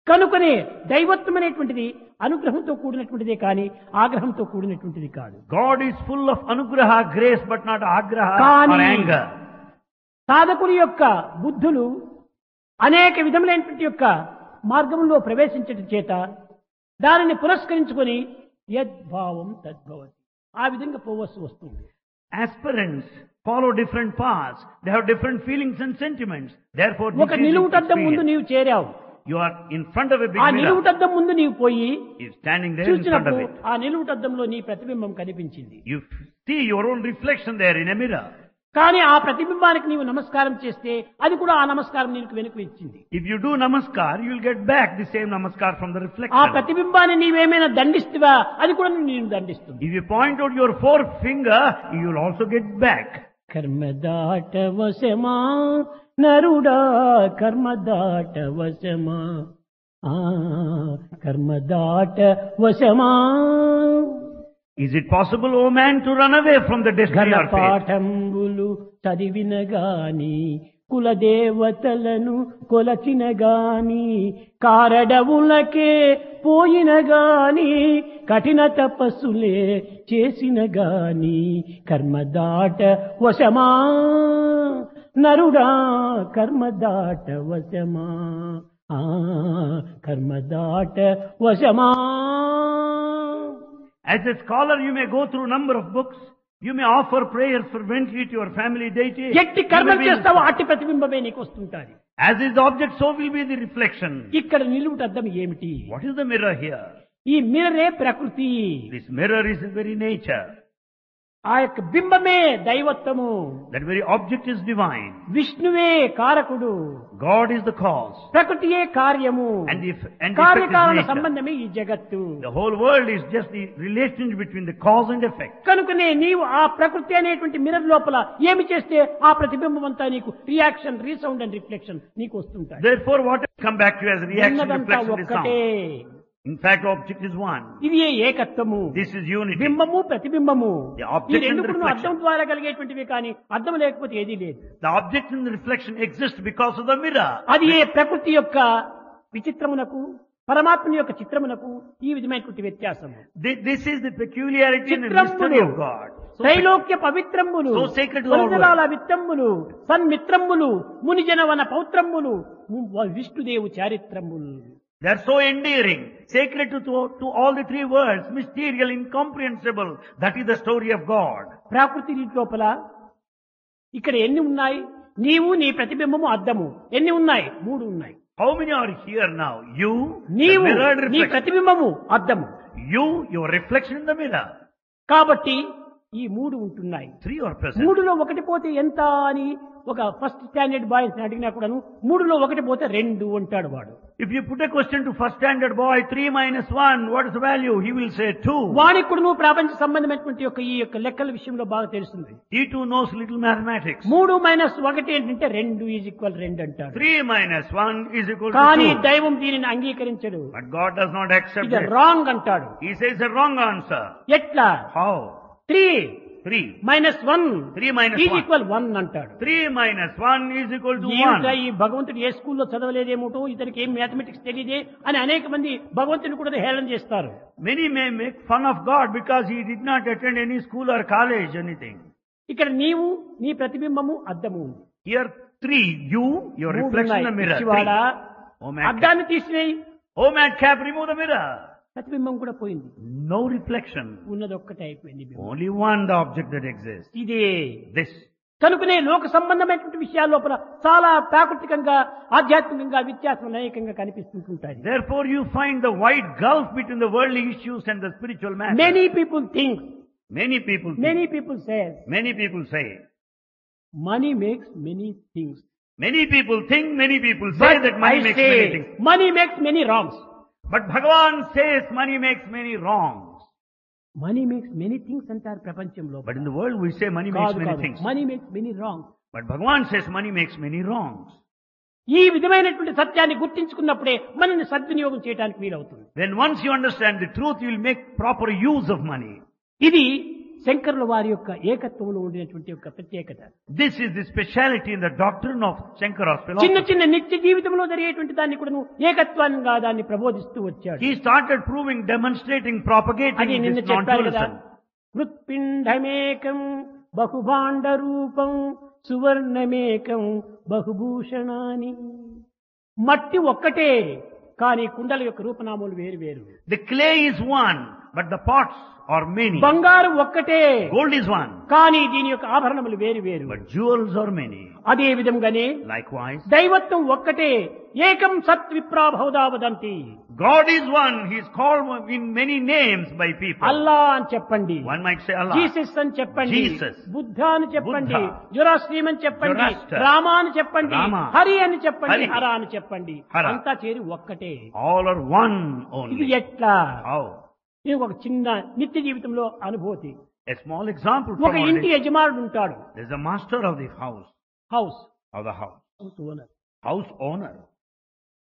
కనుకనే దైవత్వం అనేటువంటిది అనుగ్రహంతో కూడినటువంటిదే కానీ ఆగ్రహంతో కూడినటువంటిది కాదు. God is full of anugraha, grace, but not agraha కానీ or anger. సాధకుని యొక్క బుద్ధులు అనేక విధములైనటువంటి యొక్క మార్గంలో ప్రవేశించడం చేత దానిని పురస్కరించుకొని యద్భావం తద్భవతి, ఆ విధంగా పోవలసి వస్తుంది. Aspirants follow different paths. They have different feelings and sentiments. Therefore, ఒక this is నిలువుటద్దం ముందు experience. నీవు చేరావు. You are in front of a big ఆ mirror. నిలువుటద్దం ముందు నీవు పోయి You are standing there in front of చూసినప్పుడు it. ఆ నిలువుటద్దంలో నీ ప్రతిబింబం కనిపించింది. You see your own reflection there in a mirror. కానీ ఆ ప్రతిబింబానికి నీవు నమస్కారం చేస్తే అది కూడా ఆ నమస్కారం నీకు వెనుక ఇచ్చింది. If you do namaskar, you will get back the same namaskar from the ఆ reflection. ప్రతిబింబాన్ని నీవేమైనా దండిస్తువా అది కూడా నేను దండిస్తుంది. If you point out your forefinger, you will also get back. కర్మదాట వశమా నరుడా కర్మదాట వశమా, ఆ కర్మదాట వశమా. Is it possible, O man, to run away from the destiny or fate? పాఠంబులు చదివిన గాని కులదేవతలను కొలచిన గాని కారడవులకే పోయిన గాని కఠిన తపస్సులే చేసిన గాని కర్మదాట వశమా నరుడా కర్మదాట వశమా, ఆ కర్మదాట వశమా. As a scholar, you may go through number of books. You may offer prayers fervently to your family deity. ఎట్టి You కర్మలు may be- చేస్తావో అట్టి ప్రతిబింబమే నీకు వస్తుంటాది. As is the object, so will be the reflection. ఇక్కడ నిలువుటద్దం ఏమిటి? What is the mirror here? ఈ మిర్రరే ప్రకృతి. This mirror is the very nature. ఆ యొక్క బింబమే దైవత్వము. That very object is divine. విష్ణువే కారకుడు. God is the cause. ప్రకృతియే కార్యము. And the effect is కార్యకారణ nature. సంబంధమే ఈ జగత్తు. The whole world is just the relationship between the cause and effect. కనుకనే నీవు ఆ ప్రకృతి అనేటువంటి మిర్రర్ లోపల ఏమి చేస్తే ఆ ప్రతిబింబం అంతా నీకు రియాక్షన్, రీసౌండ్ అండ్ రిఫ్లెక్షన్ నీకు వస్తుంటాయి. Therefore, what will come back to you as reaction, ఉన్నదంతా reflection, and ఒక్కటే. sound. In fact, object is one. ఇది ఏకత్వము. This is unity. బింబము ప్రతిబింబము. The ఈ object and రెండు the కూడా reflection. అర్థం ద్వారా కలిగేటువంటివి కానీ అర్థం లేకపోతే ఏదీ లేదు. The object and the reflection exist because of the mirror. అది ఏ ప్రకృతి యొక్క విచిత్రమునకు, పరమాత్మ యొక్క చిత్రమునకు ఈ విధమైనటువంటి వ్యత్యాసము. This is the peculiarity and the mystery of God. Trailokya పవిత్రములు, So sacred to all వరదలాల విత్తమ్ములు, సన్మిత్రములు, మునిజనవన పౌత్రములు, విష్ణుదేవు చారిత్రములు. They are so endearing, sacred to all the three worlds, mysterious, incomprehensible. That is the story of God. ప్రాకృతి లోపల ఇక్కడ ఎన్ని ఉన్నాయి? నీవు, నీ ప్రతిబింబము, అద్దము ఎన్ని ఉన్నాయి? 3 ఉన్నాయి. How many are here now? You, నీవు, the mirrored నీ reflection. ప్రతిబింబము, అద్దము. You, your reflection in the mirror. కాబట్టి ఈ 3 ఉంటున్నాయి. 3 are present. 3లో ఒకటి పోతే ఎంత అని ఒక ఫస్ట్ స్టాండర్డ్ బాయ్స్ అడిగినా కూడాను 3లో ఒకటి పోతే 2 అంటాడు వాడు. If you put a question to first standard boy, 3 minus 1, what is the value? He will say 2. వానికి కూడా నువ్వు ప్రపంచ సంబంధమైనటువంటి ఈ యొక్క లెక్కల విషయంలో బాగా తెలుస్తుంది. He too knows little mathematics. 3 minus 1 ఏంటంటే 2 ఈజ్ ఈక్వల్ 2 అంటాడు. 3 minus 1 is equal to కానీ 2. దైవం దీనిని అంగీకరించడు. But God does not accept ఇది it. రాంగ్ అంటాడు. He says a wrong answer. ఎట్లా? How? 3 3. Minus 1 3 minus is 1. Equal 1 అంటాడు. 3 minus 1 is equal to ఏమిటా 1. ఈ భగవంతుడు ఏ స్కూల్లో చదవలేదేమోటో, ఇతనికి ఏం మ్యాథమెటిక్స్ తెలియదే అని అనేక మంది భగవంతుని కూడా హేళన చేస్తారు. Many may make fun of God because he did not attend any school or college, anything. ఇక్కడ నీవు, నీ ప్రతిబింబము, అద్దము ఉంది. Here 3, you, your reflection in the mirror. పిచ్చివాడా, 3. Oh madcap. అద్దాన్ని తీసివేయి, Oh madcap, remove the mirror. ప్రతిబింబం కూడా పోయింది. No reflection. ఉన్నది ఒక్కటే అయిపోయింది బింబం. Only one the object that exists. ఇదే This. కనుకనే లోక సంబంధమైనటువంటి విషయాల లోపల చాలా ప్రాకృతికంగా, ఆధ్యాత్మికంగా వ్యత్యాసం అనేకంగా కనిపిస్తుంటాయి. Therefore you find the wide gulf between the worldly issues and the spiritual matters. Many people think, Many people think. Many people say, Many people say. Money makes many things. Many people think, many people say that money makes many things. Money makes many wrongs. But Bhagavan says money makes many wrongs. Money makes many things అంటారు ప్రపంచంలో. But in the world we say money makes many things. Money makes many wrongs. But Bhagavan says money makes many wrongs. ఈ విధమైనటువంటి సత్యాన్ని గుర్తించుకున్నప్పుడే మనల్ని సద్వినియోగం చేయడానికి వీలవుతుంది. Then once you understand the truth, you will make proper use of money. ఇది శంకరుల వారి యొక్క ఏకత్వంలో ఉండినటువంటి యొక్క ప్రత్యేకత. This is the speciality in the doctrine of Shankara's చిన్న philosophy. చిన్న నిత్య జీవితంలో జరిగేటువంటి దాన్ని కూడా ఏకత్వంగా దాన్ని ప్రబోధిస్తూ వచ్చాడు. He started proving, demonstrating, అది propagating నిన్న this చెప్పారు కదా, non-dualism. మృత్పిండమేకం బహుభాండ రూపం సువర్ణమేకం బహుభూషణాని. మట్టి ఒక్కటే కానీ కుండల యొక్క రూపనామాలు వేరు వేరు. The clay is one, but the pots are many. బంగారు ఒక్కటే Gold is one, కానీ దీని యొక్క ఆభరణములు వేరు వేరు. but jewels are many. అదే విధంగానే Likewise, దైవత్వం ఒక్కటే, ఏకం సత్ విప్రా Bahuda వదంతి. God is one. He is called in many names by people. అల్లా అని చెప్పండి, One might say Allah. Jesus అని చెప్పండి, Jesus. బుద్ధ అని చెప్పండి, Buddha. జొరాస్ట్రీయం అని చెప్పండి, Zoroaster. రామ అని చెప్పండి, Rama. హరి అని చెప్పండి, Hari. హర అని చెప్పండి. Hara. అంతా చేరి ఒక్కటే. All are one ఇది only. ఎట్లా? How? ఇది ఒక చిన్న నిత్య జీవితంలో అనుభూతి. A small example ఒక from our ఇంటి day. యజమానుడు ఉంటాడు. There is a master of the house. House Of the house. Owner. House owner.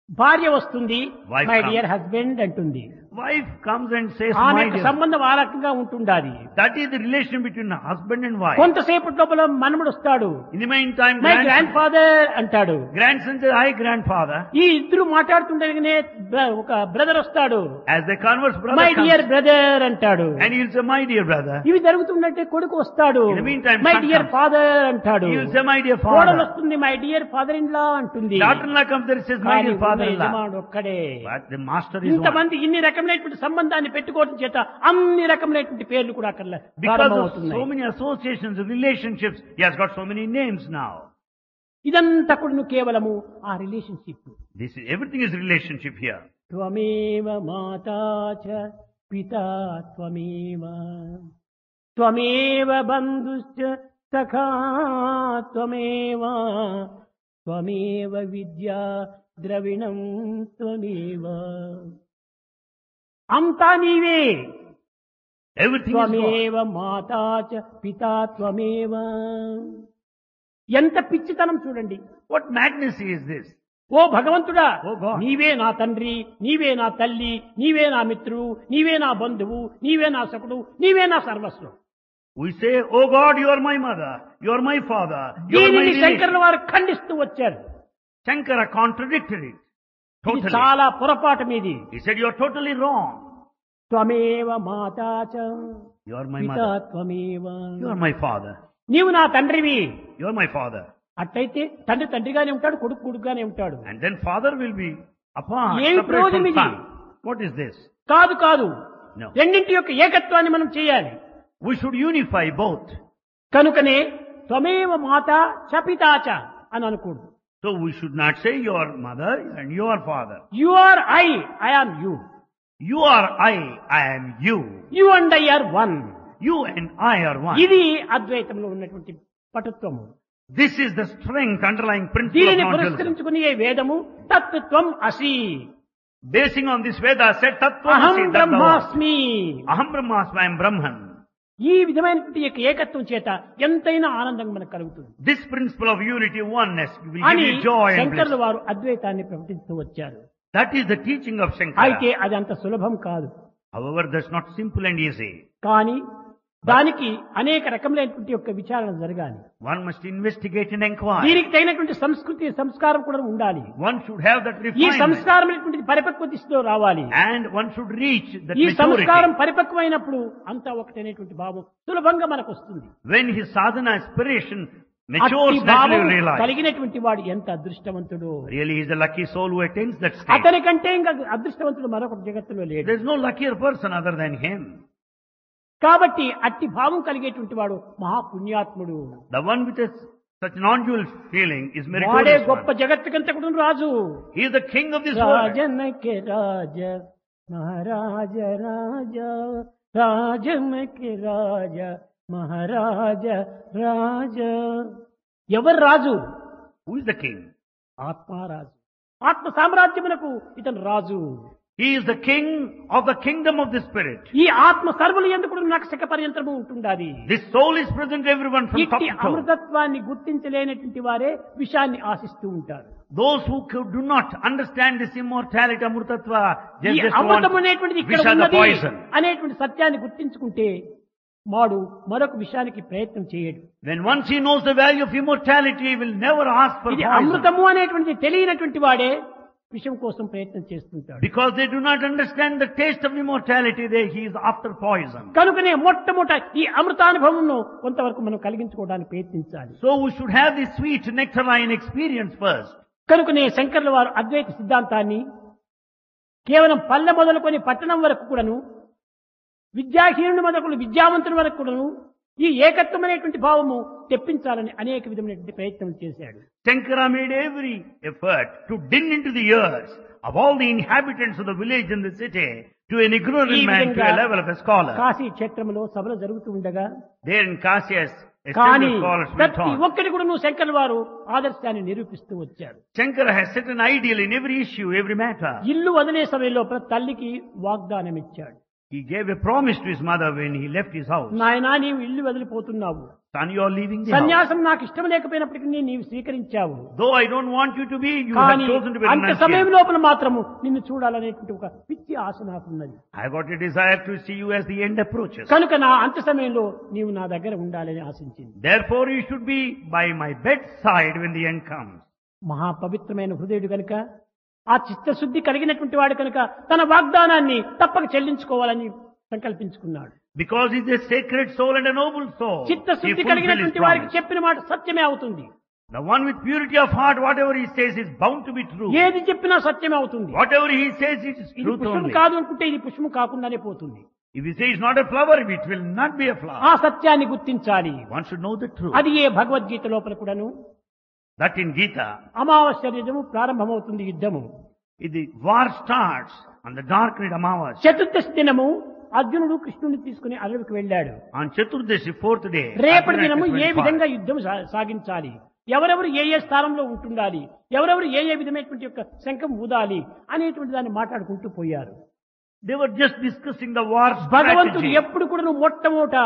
భార్య వస్తుంది, Wife my comes. Dear husband అంటుంది. Wife comes and says, ఆమె my యొక్క dear. సంబంధం ఆ రకంగా ఉంటుండాలి. That is the relation between husband and wife. కొంతసేపటి లోపల మనముడు వస్తాడు, In the meantime, my grand father అంటాడు. grandson says, hi grandfather. ఈ ఇద్దరు మాట్లాడుతుండగానే ఒక బ్రదర్ వస్తాడు, As they converse, brother my comes. Dear brother అంటాడు. And he will say, my dear brother. ఇవి జరుగుతుందంటే కొడుకు వస్తాడు, In the meantime, my son dear comes. Father అంటాడు. He will say, my dear కోడలు father. వస్తుంది, my dear father in law అంటుంది. Daughter-in-law comes there and says, my కానీ dear ఉన్న father-in-law. యజమానుడు ఒక్కడే. But the master is one. ఇంతమంది ఇన్ని రకమైనటువంటి సంబంధాన్ని పెట్టుకోవడం చేత అన్ని రకమైనటువంటి పేర్లు కూడా అక్కడ Because of ప్రారంభమవుతున్నాయి. so many associations, relationships, he has got so many names now. ఇదంతా కూడా కేవలము ఆ relationship. This is, everything is relationship here. త్వమేవ మాతా చ పితా త్వమేవ త్వమేవ బంధుశ్చ సఖా త్వమేవ త్వమేవ విద్యా ద్రవిణం త్వమేవ. అంతా నీవే. Everything is God. త్వమేవ మాతా చ పితా త్వమేవ. ఎంత పిచ్చితనం చూడండి. What madness is this? ఓ భగవంతుడా, ఓ God. నీవే నా తండ్రి, నీవే నా తల్లి, నీవే నా మిత్రుడు, నీవే నా బంధువు, నీవే నా సకుడు, నీవే నా సర్వస్వం. We say, oh God, you are my mother, you are my father, you are my దీనిని relation. శంకరుల వారు ఖండిస్తూ వచ్చారు. Shankara contradicted it. ఇది Totally. చాలా పొరపాటు మీది. He said, you are totally wrong. త్వమేవ మాతా చ You are my పితా mother. త్వమేవ. You are my father. నీవు నా తండ్రివి. You are my father. అట్లయితే తండ్రి తండ్రిగానే ఉంటాడు, కొడుకు కొడుకుగానే ఉంటాడు. And then father will be apart, ఏమి separate ప్రయోజనం from ఇది? son. What is this? కాదు కాదు, No. రెండింటి యొక్క ఏకత్వాన్ని మనం చేయాలి. We should unify both. కనుకనే త్వమేవ మాత చ పితా చ అని అనకూడదు. So we should not say your mother and your father. You are I am you. You are I am you. You and I are one. You and I are one. ఇది అద్వైతంలో ఉన్నటువంటి పటుత్వము. This is the strength underlying principle of దీనిని non-dualism. పురస్కరించుకుని ఏ వేదము తత్వం అసి, Basing on this Veda said అహం Tattvamasi, that thou art. బ్రహ్మాస్మి. Aham Brahmasmi, I am Brahman. ఈ విధమైనటువంటి యొక్క ఏకత్వం చేత ఎంతైనా ఆనందం మనకు కలుగుతుంది This principle of unity, oneness will అని give you joy and శంకర్ల bliss. వారు అద్వైతాన్ని ప్రకటిస్తూ వచ్చారు. That is the teaching of అయితే Shankara. అది అంత సులభం కాదు. However, that's not simple and easy. కానీ దానికి అనేక రకములైనటువంటి యొక్క విచారణ జరగాలి. One must investigate and inquire. దీనికి తగినటువంటి సంస్కృతి సంస్కారం కూడా ఉండాలి. One should have that ఈ refinement. సంస్కారం అనేటువంటిది పరిపక్వ దిశలో రావాలి. And one should reach that ఈ సంస్కారం maturity. పరిపక్వమైనప్పుడు అంతా ఒకటనేటువంటి భావం సులభంగా మనకు వస్తుంది. When his sadhana aspiration అట్టి matures, భావం naturally realize. కలిగినటువంటి వాడు ఎంత అదృష్టవంతుడు. Really, he is the lucky soul who attains that state. అతని కంటే ఇంకా అదృష్టవంతుడు మరొక జగత్తులో లేడు. There is no luckier person other than him. కాబట్టి అట్టి భావం కలిగేటువంటి వాడు మహాపుణ్యాత్ముడు. The one with such non-dual feeling is వాడే meritorious గొప్ప one. జగత్తుకంతకుడు Raju. He is the king of this world. రాజనకే రాజ మహారాజ రాజ, రాజనకే రాజ మహారాజ రాజ. ఎవరు రాజు? Who is the king? ఆత్మారాజు. ఆత్మ సామ్రాజ్యమునకు ఇతను రాజు. He is the king of the kingdom of the spirit. ఈ ఆత్మ సర్వులు ఎందుకు నక్షక పర్యంతరము ఉంటుండాలి. This soul is present to everyone from top ఇట్టి to toe. అమృతత్వాన్ని గుర్తించలేనటువంటి వారే విషాన్ని ఆశిస్తూ ఉంటారు. Those who do not understand this immortality, amrutatva, ఈ just అమృతం want అనేటువంటిది ఇక్కడ Visha the ఉన్నది poison. అనేటువంటి సత్యాన్ని గుర్తించుకుంటే వాడు మరొక విషయానికి ప్రయత్నం చేయడు. When once he knows the value of immortality, he will never ask for ఇది poison. అమృతము అనేటువంటిది తెలియనటువంటి వాడే విషయం కోసం ప్రయత్నం చేస్తుంటాడు. Because they do not understand the taste of immortality, he is after poison. కనుకనే మొట్టమొదట ఈ అమృతానుభవంను కొంతవరకు మనం కలిగించుకోవడానికి ప్రయత్నించాలి. So we should have this sweet nectarine experience first. కనుకనే శంకర్ల వారు అద్వైత సిద్ధాంతాన్ని కేవలం పల్లె మొదలుకొని పట్టణం వరకు కూడాను, విద్యాహీనుని మొదలు విద్యావంతుని వరకు కూడాను ఈ ఏకత్వం అనేటువంటి భావము తెప్పించాలని అనేక విధమైనటువంటి ప్రయత్నం చేశాడు. Shankara made every effort to din into the ears of all the inhabitants of the village and the city to an ignorant ఈ man to విధంగా a level of a scholar. Kashi క్షేత్రంలో సభలు జరుగుతూ ఉండగా There in Kashi, as కానీ esteemed scholars will ప్రతి talk. ఒక్కరి కూడా నువ్వు శంకర్ల వారు ఆదర్శాన్ని నిరూపిస్తూ వచ్చారు. Shankara has set an ideal in every issue, every matter. ఇల్లు వదిలే సమయంలో ప్రతి తల్లికి వాగ్దానం ఇచ్చాడు. He gave a promise to his mother when he left his house. నాయనా నీవు ఇల్లు వదిలిపోతున్నావు, Son, you are leaving the house. సన్యాసం నాకు ఇష్టం లేకపోయినప్పటికీ నీవు స్వీకరించావు. Though I don't want you to be, you have కానీ chosen to be అంత సమయం renunciant. లోపల మాత్రము నిన్ను చూడాలనేటువంటి ఒక పిచ్చి ఆశ నాకున్నది. I got a desire to see you as the end approaches. కనుక నా అంత సమయంలో నీవు నా దగ్గర ఉండాలని ఆశించింది. Therefore, you should be by my bedside when the end comes. మహాపవిత్రమైన హృదయుడు కనుక, ఆ చిత్తశుద్ధి కలిగినటువంటి వాడు కనుక తన వాగ్దానాన్ని తప్పక చెల్లించుకోవాలని సంకల్పించుకున్నాడు. Because he is a sacred soul and a noble soul. He చిత్తశుద్ధి fulfilled his కలిగినటువంటి వారికి promise. చెప్పిన మాట సత్యమే అవుతుంది. The one with purity of heart, whatever he says is bound to be true. ఏది చెప్పినా సత్యమే అవుతుంది. Whatever he says it is ఇది truth పుష్పం only. కాదు అనుకుంటే ఇది పుష్పం కాకుండానే పోతుంది. If he says not a flower, it will not be a flower. ఆ సత్యాన్ని గుర్తించాలి. One should know the truth. అది ఏ భగవద్గీత లోపల కూడాను That in Gita, అమావాస్య యుద్ధము ప్రారంభమవుతుంది. యుద్ధము the war starts on the dark night Amavasya. చతుర్దశి దినము అర్జునుడు కృష్ణుడిని తీసుకుని అడవికి వెళ్ళాడు. On Chaturdashi, fourth day, రేపటి Arjuna దినము went ఏ far. విధంగా యుద్ధం సాగించాలి, ఎవరెవరు ఏ ఏ స్థానంలో ఉంటుండాలి, ఎవరెవరు ఏ ఏ విధమైనటువంటి యొక్క శంఖం ఊదాలి అనేటువంటి దాన్ని మాట్లాడుకుంటూ పోయారు. They were just discussing the war భగవంతుడు strategy. ఎప్పుడు కూడా మొట్టమొదట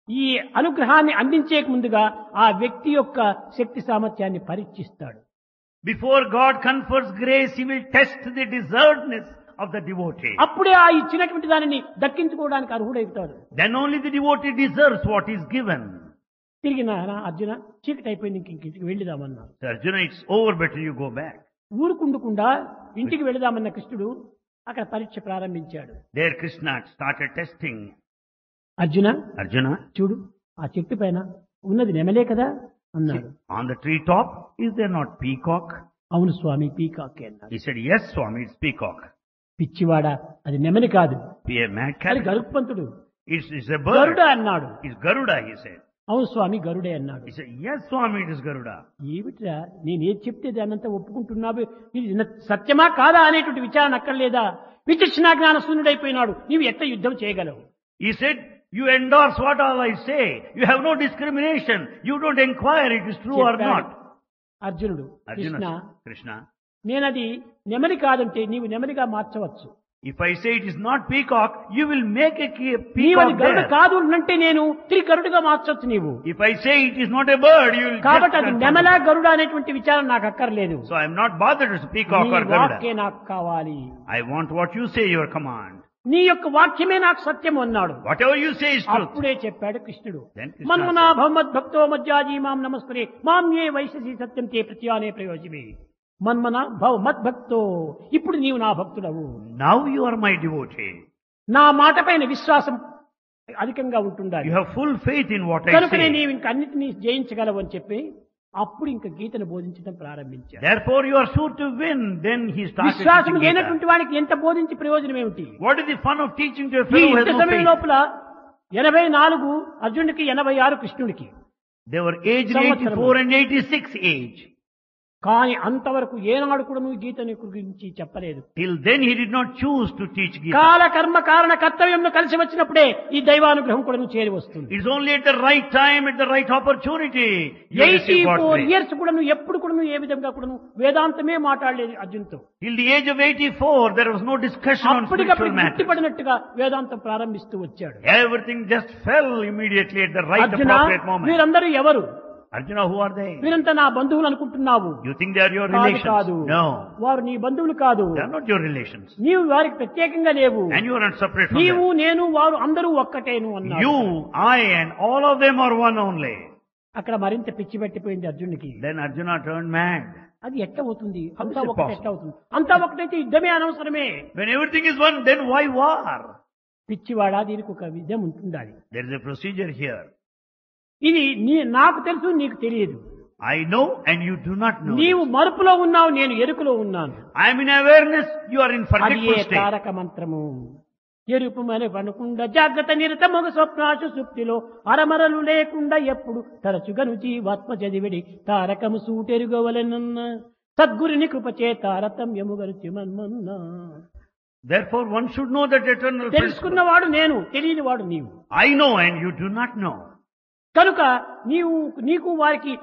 ఈ అనుగ్రహాన్ని అందించేక ముందుగా ఆ వ్యక్తి యొక్క శక్తి సామర్థ్యాన్ని పరీక్షిస్తాడు. Before God confers grace, He will test the deservedness of the devotee. అప్పుడే ఆ ఇచ్చినటువంటి దానిని దక్కించుకోవడానికి అర్హుడవుతాడు. Then only the devotee deserves what is given. తిరిగి నాయన అర్జున చీకటి అయిపోయింది, ఇంటికి వెళ్ళిదామన్నా. So Arjuna, it's over, better you go back. ఊరుకుండకుండా ఇంటికి వెళదామన్న కృష్ణుడు అక్కడ పరీక్ష ప్రారంభించాడు. There Krishna started testing. Arjuna Arjuna, చూడు, ఆ చెట్టు పైన ఉన్నది నెమలే కదా అన్నాడు. on the tree top, is there not peacock? అవును స్వామి, పీకాకే అన్నాడు. He said, yes, Swami, it's peacock. పిచ్చివాడా, అది నెమలి కాదు, Be a mad అది cat. గరుత్మంతుడు, It's a bird. గరుడ అన్నాడు. It's Garuda, he said. అవును స్వామి, గరుడే అన్నాడు. He said, yes, Swami, it is Garuda. ఏమిట్రా, నేను ఏది చెప్తే దాన్నంతా ఒప్పుకుంటున్నావు, ఇది సత్యమా కాదా అనేటువంటి విచారణ అక్కర్లేదా? విచక్షణ జ్ఞాన శూన్యుడైపోయినాడు, నీవు ఎట్లా యుద్ధం చేయగలవు? He said, you endorse what all I say. You have no discrimination. You don't inquire it is true or not. అర్జునుడు, కృష్ణ, Arjuna, Krishna, నేనది నెమలి కాదంటే నీవు నెమలిగా మార్చవచ్చు. if I say it is not peacock, you will make a నీవు అది peacock Garuda there. కాదు అంటే నేను తిరిగి గరుడుగా మార్చవచ్చు నీవు. If I say it is not a bird, you will కాబట్టి అది just నెమల గరుడ అనేటువంటి విచారం నాకు అక్కర్లేదు. So I am not bothered as peacock నీ or Garuda. వాక్యే నాకు కావాలి. I want what you say, your command. నీ యొక్క వాక్యమే నాకు సత్యం అన్నాడు. Whatever you say is truth. అప్పుడే చెప్పాడు కృష్ణుడు, Then Krishna మన్మనా said, భవమద్భక్తో మజ్జాజీ మాం నమస్కరే మాం ఏ వైశసి సత్యం తే ప్రత్యానే ప్రయోజమే. మన్మన భవ మద్భక్తో, ఇప్పుడు నీవు నా భక్తుడవు, now you are my devotee. నా మాట పైన విశ్వాసం అధికంగా ఉంటుండాలి, You have full faith in what I కనుకనే say. నీవు ఇంక అన్నిటినీ జయించగలవు అని చెప్పి అప్పుడు ఇంక గీతను బోధించడం ప్రారంభించాడు. Therefore you are sure to win. Then he started విశ్వాసం teaching Gita. లేనటువంటి వాడికి ఎంత బోధించి ప్రయోజనం ఏమిటి? What is the fun of teaching to a ఈ fellow who has ఇంత no సమయం faith? లోపల 84 అర్జునుడికి, 86 కృష్ణుడికి. They were aged సంవత్సరము. 84 and 86 age. కానీ అంతవరకు ఏనాడు కూడా నువ్వు గీతని గురించి చెప్పలేదు. Till then he did not choose to teach Gita. కాల కర్మ కారణ కర్తవ్యంలో కలిసి వచ్చినప్పుడే ఈ దైవానుగ్రహం కూడా నువ్వు చేరి వస్తుంది. It's only at the right time, at the right opportunity, you receive God's 84 grace. Years కూడా నువ్వు ఎప్పుడు కూడా నువ్వు ఏ విధంగా కూడా నువ్వు వేదాంతమే మాట్లాడలేదు అర్జున్తో. Till the age of 84, there was no discussion on అప్పటికప్పుడు spiritual matters. గుర్తుపడినట్టుగా వేదాంతం ప్రారంభిస్తూ వచ్చాడు. Everything just fell immediately at the right Arjuna, appropriate moment. వీరందరూ ఎవరు? Arjuna, who are they? వీరంతా నా బంధువులు అనుకుంటున్నావు. You think they are your కాదు, relations? కాదు. No. వారు నీ బంధువులు కాదు. They are not your relations. నీవు వారికి ప్రత్యేకంగా లేవు. And you are not separate from నీవు them. నేను వారు అందరూ ఒక్కటేను అన్నాడు. You, I and all of them are one only. అక్కడ మరింత పిచ్చి పట్టిపోయింది అర్జునుడికి. Then Arjuna turned mad. అది ఎట్లా అవుతుంది? How అంతా is it ఒకటి possible? ఎట్లా అవుతుంది? అంతా ఒకటైతే యుద్ధమే అనవసరమే. When everything is one, then why war? పిచ్చివాడా, దీనికి ఒక విధం ఉంటుండాలి. There is a procedure here. ఇది నాకు తెలుసు, నీకు తెలియదు. I know and you do not know. నీవు మరుపులో ఉన్నావు, నేను ఎరుకులో ఉన్నాను. I am in awareness, you are in అది forgetful ఏ state. తారక మంత్రము. ఎరుపు మరి పనుకుండా జాగ్రత్త నిరతమగ స్వప్నాశు సుప్తిలో అరమరలు లేకుండా ఎప్పుడు తరచుగను జీవాత్మ చదివిడి తారకము సూటెరుగవలెనన్న సద్గురుని కృపచే తారతమ్యముగరుచి మన్మన్నా. Therefore one should know that eternal principle. తెలుసుకున్నవాడు నేను, తెలియని వాడు నీవు. I know and you do not know. కనుక నీకు వారికి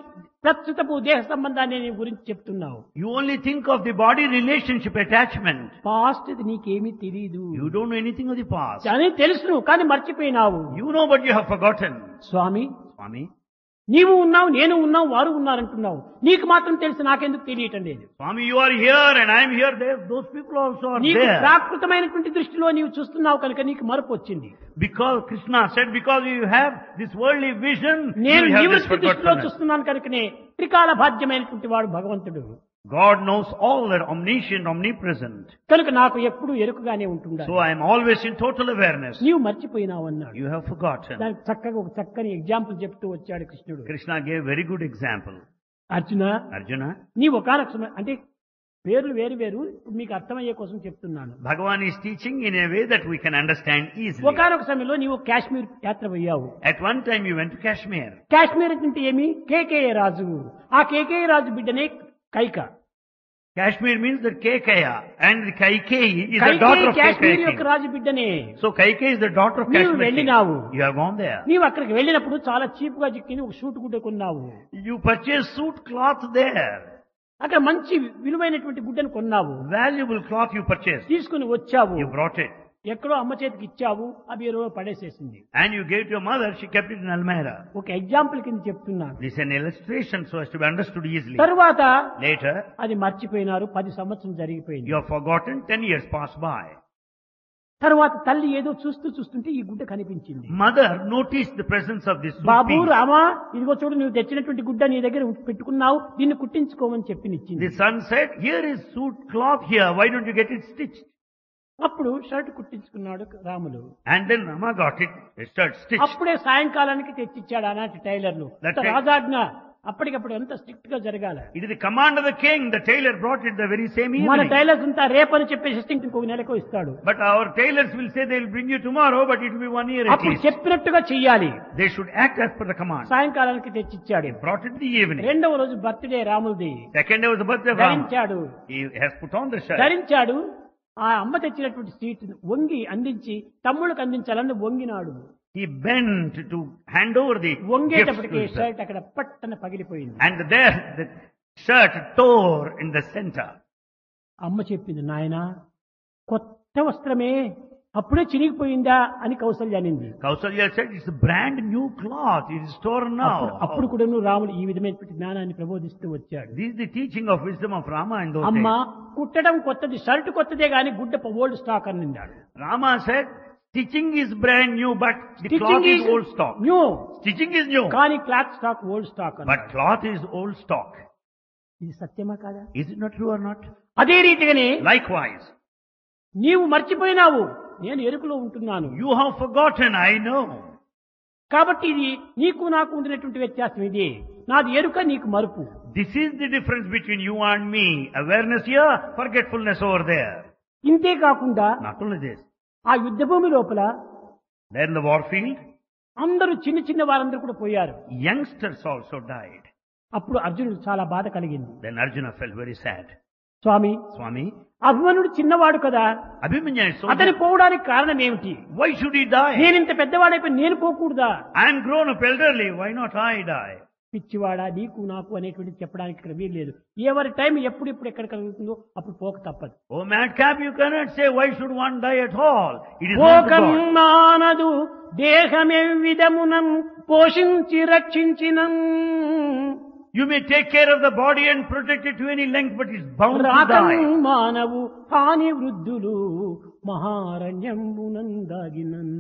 ప్రస్తుతపు దేహ సంబంధాన్ని నీ గురించి చెప్తున్నావు. You only think of the body relationship attachment. Past నీకేమీ తెలియదు. You don't know anything of the past. అని తెలుసును, కానీ మర్చిపోయినావు. You know but you have forgotten. Swamy, Swami, నీవు ఉన్నావు, నేను ఉన్నావు, వారు ఉన్నారంటున్నావు. నీకు మాత్రం తెలుసు, నాకెందుకు తెలియటం లేదు. Swami, you are here and I am here. There, those people also are నీకు there. ప్రాకృతమైనటువంటి దృష్టిలో నీవు చూస్తున్నావు కనుక నీకు మరపు వచ్చింది. Because Krishna said, because you have this worldly vision, నేను you have this నివృత్తి దృష్టిలో forgetfulness. చూస్తున్నాను కనుకనే త్రికాల బాధ్యమైనటువంటి వాడు భగవంతుడు. God knows all, that omniscient, omnipresent. కనుక నాకు ఎప్పుడు ఎరుకుగానే ఉంటుండాలి. So I am always in total awareness. నీవు మర్చిపోయినావు అన్నాడు. You have forgotten. దానికి చక్కగా ఒక చక్కని ఎగ్జాంపుల్ చెప్తూ వచ్చాడు కృష్ణుడు. Krishna gave very good example. Arjuna, Arjuna, నీ ఒకానొక సమయం, అంటే పేర్లు వేరు వేరు, ఇప్పుడు మీకు అర్థమయ్యే కోసం చెప్తున్నాను. Bhagavan is teaching in a way that we can understand easily. ఒకానొక సమయంలో నీవు కాశ్మీర్ యాత్ర పోయావు. At one time you went to Kashmir. Kashmir అంటే ఏమి? కేకేయ రాజు. ఆ కేకేయ రాజు బిడ్డనే Kaika. Kashmir means that Kekaya, and the Kaikeyi is the daughter of Kashmir Kekaya యొక్క king. Raju బిడ్డనే. So Kaikeyi is the daughter of నీవు Kashmir king. వెళ్ళినావు. You have gone there. నీవు అక్కడికి వెళ్ళినప్పుడు చాలా cheap గా చిక్కింది ఒక సూట్ గుడ్డ కొన్నావు. You purchased suit cloth there. అక్కడ మంచి విలువైనటువంటి గుడ్డను కొన్నావు. Valuable cloth you purchased. తీసుకుని వచ్చావు. You brought it. ఎక్కడో అమ్మ చేతికి ఇచ్చావు, అవి ఎరువు పడేసేసింది. And you gave to your mother, she kept it in Almira. ఒక ఎగ్జాంపుల్ కింద చెప్తున్నాను. This is an illustration so as to be understood easily. తరువాత Later, అది మర్చిపోయినారు. 10 సంవత్సరం జరిగిపోయింది. you have forgotten, 10 years passed by. తరువాత తల్లి ఏదో చూస్తుంటే ఈ గుడ్డ కనిపించింది. Mother noticed the presence of this suit Babu piece. Rama, ఇదిగో చూడు, నువ్వు తెచ్చినటువంటి గుడ్డ నీ దగ్గర పెట్టుకున్నావు, దీన్ని కుట్టించుకోమని చెప్పినిచ్చింది. The son said, here is suit cloth here, why don't you get it stitched? అప్పుడు షర్ట్ కుట్టించుకున్నాడు Ramulu. And then Rama got it, a shirt stitched. అప్పుడే సాయంకాలానికి తెచ్చిచ్చాడు ఆనాటి టైలర్లు. That time- రాజాజ్ఞ అప్పటికప్పుడు ఎంత స్ట్రిక్ట్ గా జరగాల. It is the command of the king, the tailor brought it the very same మన evening. టైలర్స్ అంతా రేపని చెప్పేసి ఇంకొక నెలకు ఇస్తాడు. But our tailors will say they will bring you tomorrow, but it will be 1 year at అప్పుడు least. చెప్పినట్టుగా చెయ్యాలి. They should act as per the command. సాయంకాలానికి తెచ్చిచ్చాడు. Brought it in the evening. రెండవ రోజు birthday రాములది. Second day was the birthday of Rama. ధరించాడు. He has put on the shirt. ధరించాడు. ఆ అమ్మ తెచ్చినటువంటి సీట్ వంగి అందించి తమ్ముళ్ళకి అందించాలని వంగినాడు. He bent to hand over the gifts to వంగేటప్పటికి his son. Shirt అక్కడ పట్టన పగిలిపోయింది. And there the shirt tore in the center. అమ్మ చెప్పింది, నాయనా కొత్త వస్త్రమే, అప్పుడే చినిగిపోయిందా అని కౌసల్య అనింది. Kausalya said, it's a brand new cloth, it is torn అప్పుడు now. కూడా నువ్వు రాముడు ఈ విధమైనటువంటి జ్ఞానాన్ని ప్రబోధిస్తూ వచ్చాడు. This is the teaching of wisdom of Rama in those అమ్మ days. కుట్టడం కొత్తది, షర్ట్ కొత్తదే గాని గుడ్డ ఓల్డ్ స్టాక్ అని నిందాడు. Rama said, stitching is brand new, but the cloth stitching is old stock. New, Stitching is new, కానీ cloth stock old stock అని. but cloth is old stock. ఇది సత్యమా కాదా? Is it not true or not? అదే రీతిగానే Likewise, నీవు మర్చిపోయినావు, నేను ఎరుకలో ఉంటున్నాను. you have forgotten, I know. కాబట్టి ఇది నీకు నాకు ఉండినటువంటి వ్యత్యాసం ఇది. నాది ఎరుక, నీకు మరుపు. This is the difference between you and me. Awareness here, forgetfulness over there. ఇంతే కాకుండా Not only this. ఆ యుద్ధ భూమి లోపల There in the warfield, అందరూ చిన్న వారందరూ కూడా పోయారు. youngsters also died. అప్పుడు అర్జునుడు చాలా బాధ కలిగింది. Then Arjuna felt very sad. స్వామి, Swami, అభిమన్యుడు చిన్నవాడు కదా, Abhimanyu is so అతని పోవడానికి కారణం ఏమిటి? why should he die? నేనింత పెద్దవాడైపోయి నేను పోకూడదా? I am grown up elderly, why not I die? పిచ్చివాడా, నీకు నాకు అనేటువంటి చెప్పడానికి ఇక్కడ వీలు లేదు. ఎవరి టైం ఎప్పుడు ఎక్కడ కలుగుతుందో అప్పుడు పోక తప్పదు. Oh madcap, you cannot say why should one die at all. It is not పోకం God. మానదు దేహమే విధమునం పోషించి రక్షించినం. You may take care of the body and protect it to any length, but it's bound to రాకం die. మానవు హాని వృద్ధులు మహారణ్యంబునందాగినన్.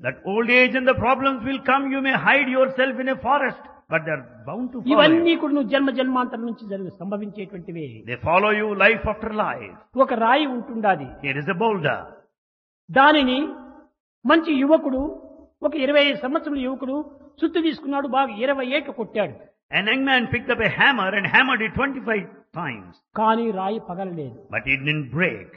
That old age and the problems will come, you may hide yourself in a forest, but they're bound to follow ఇవన్నీ you. కూడా నువ్వు జన్మాంతరం నుంచి సంభవించేటువంటివే. They follow you life after life. ఒక రాయి ఉంటుండాది. Here is a boulder. దానిని మంచి యువకుడు, ఒక 25 సంవత్సరాల యువకుడు సుత్తు తీసుకున్నాడు, బాగా 20 ఏళ్ళు కొట్టాడు. An young man picked up a hammer and hammered it 25 times, కానీ రాయి పగలలేదు. but it didn't break.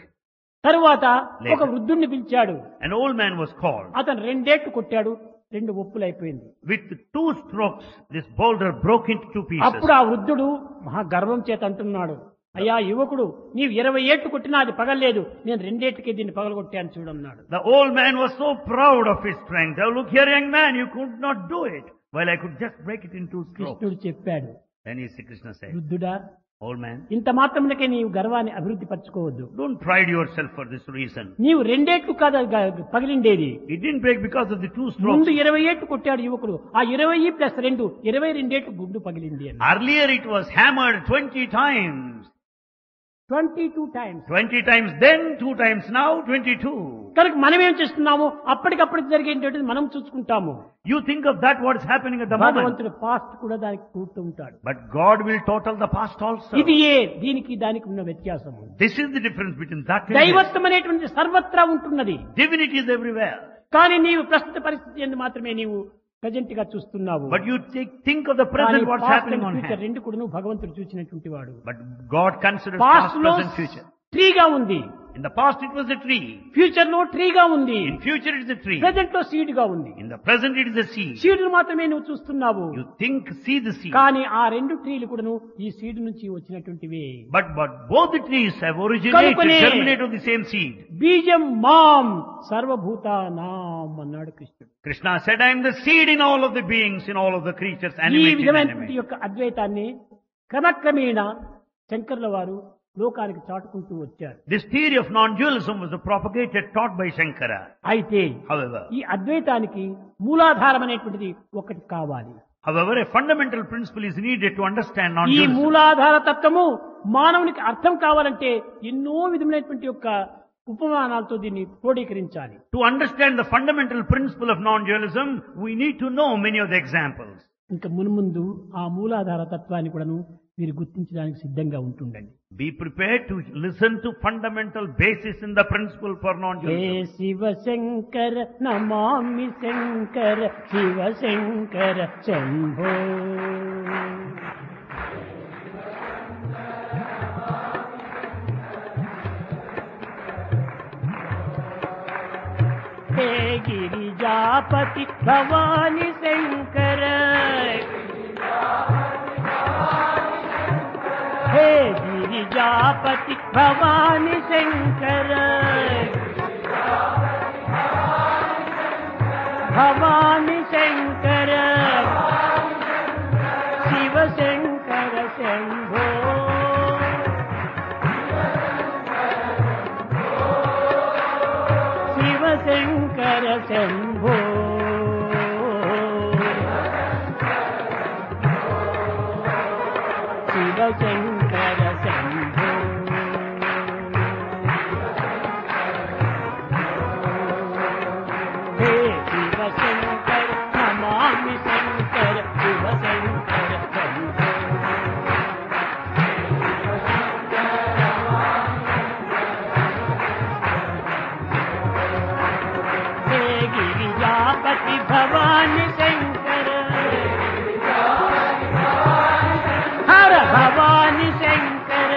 తరువాత Later. ఒక వృద్ధుణ్ణి పిలిచాడు. An old man was called. అతను 2 ఏళ్ళు కొట్టాడు, 2 ఒప్పులైపోయింది. With 2 strokes, this boulder broke into 2 pieces. అప్పుడు ఆ వృద్ధుడు మహా గర్వం చేత అంటున్నాడు, అయ్యా యువకుడు, నీవు 20 ఏళ్ళు కొట్టినా అది పగలలేదు, నేను 2 ఏళ్ళకే దీన్ని పగలగొట్టాను చూడన్నాడు. The old man was so proud of his strength. Oh, look here, young man, you could not do it, while I could just break it in 2 strokes. కృష్ణుడు చెప్పాడు, Then Sri Krishna said, వృద్ధుడా, old man, ఇంత మాత్రమునకే నీవు గర్వాన్ని అభివృద్ధి పరచుకోవద్దు. don't pride yourself for this reason. నీవు 2 ఏళ్ళు కాదు పగిలిండేది. It didn't break because of the 2 strokes. ముందు 20 ఏళ్ళు కొట్టాడు యువకుడు, ఆ 20 ప్లస్ 2 22 ఏళ్ళు గుండు పగిలింది అని. Earlier it was hammered 20 times. 22 times. 20 times then, 2 times now, 22. కనుక మనం ఏం చేస్తున్నాము, అప్పటికప్పుడు జరిగేటువంటిది మనం చూసుకుంటాము. You think of that, what's happening at the moment. భగవంతుడు పాస్ట్ కూడా దానికి కూడుతూ ఉంటాడు. But God will total the past also. ఇది దీనికి దానికి ఉన్న వ్యత్యాసము. This is the difference between that and this. దైవత్వం అనేటువంటి సర్వత్రా ఉంటున్నది. Divinity is everywhere. కానీ నీవు ప్రస్తుత పరిస్థితి ఎందు మాత్రమే నీవు ప్రజెంట్ గా చూస్తున్నావు. But you think of the present, what's happening on future hand. రెండు కూడా నువ్వు భగవంతుడు చూసినటువంటి వాడు. But God considers past past, లో present, future. 3 గా ఉంది, In the past it was a tree. Future లో ట్రీగా ఉంది, In future it is a tree. Present లో సీడ్ గా ఉంది. In the present it is a seed. Seed మాత్రమే నువ్వు చూస్తున్నావు, You see the seed. కానీ ఆ రెండు ట్రీలు కూడాను ఈ సీడ్ నుంచి వచ్చినటువంటివే. But both the trees have originated, కనుకనే germinated of the same seed. బీజం మాం సర్వభూతానాం అన్నాడు కృష్ణుడు. Krishna said, I am the seed in all of the beings, in all of the creatures, ఈ animated and విధమైనటువంటి inanimate. యొక్క అద్వైతాన్ని క్రమక్రమేణ శంకర్ల వారు లోకానికి చాటుకుంటూ వచ్చారు. This theory of non-dualism was propagated, taught by Shankara. అయితే However, ఈ అద్వైతానికి మూలాధారం అనేటువంటిది ఒకటి కావాలి. a fundamental principle is needed to understand ఈ non-dualism. మూలాధార తత్వము మానవునికి అర్థం కావాలంటే ఎన్నో విధమైనటువంటి యొక్క ఉపమానాలతో దీన్ని క్రోడీకరించాలి. To understand the fundamental principle of non-dualism, we need to know many of the examples. ఇంకా మున్ముందు ఆ మూలాధార తత్వాన్ని కూడాను మీరు గుర్తించడానికి సిద్ధంగా ఉంటుండండి. Be prepared to listen to fundamental basis in the principle for hey non-dualism. Shiva Shankara Namami Shankara Shiva Shankara Shambho. Hey Girijapathi Bhavani Shankara, hey Girijapathi Bhavani Shankara, Bhavani Shankara Shiva Shankara Shambho. Shiva Shankara Shambho. Shiva Shankara Shambho. Hey Shiva Shankara Namami Shankara Shiva Shankara Shambho. Hey Girijapathi Bhavani Shankara, Hara Bhavani Shankara,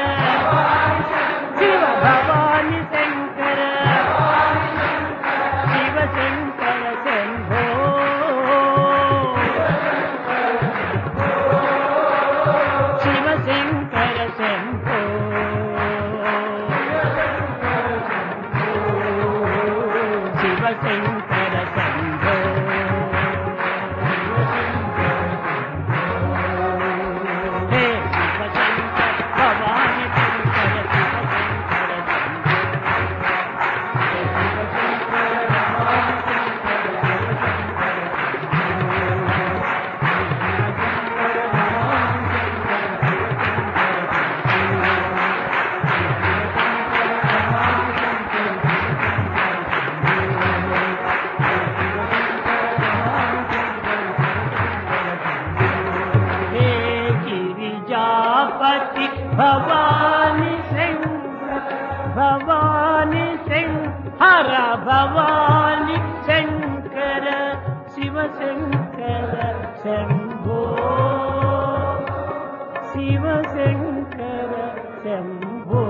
Shiva Bhavani Shankara, Shiva Shankara Shambho. Shiva Shankara Shambho. Shiva Shankara Shambho. Hey Shiva Shankara Bhavani Shankara Shiva Shankara Shambho. Hey Shiva Shankara Bhavani Shankara Shiva hey Girijapathi Bhavani Shankara, Bhavani Hara Bhavani Shankara Shiva Shankara Shambho. Shiva Shankara Shambho.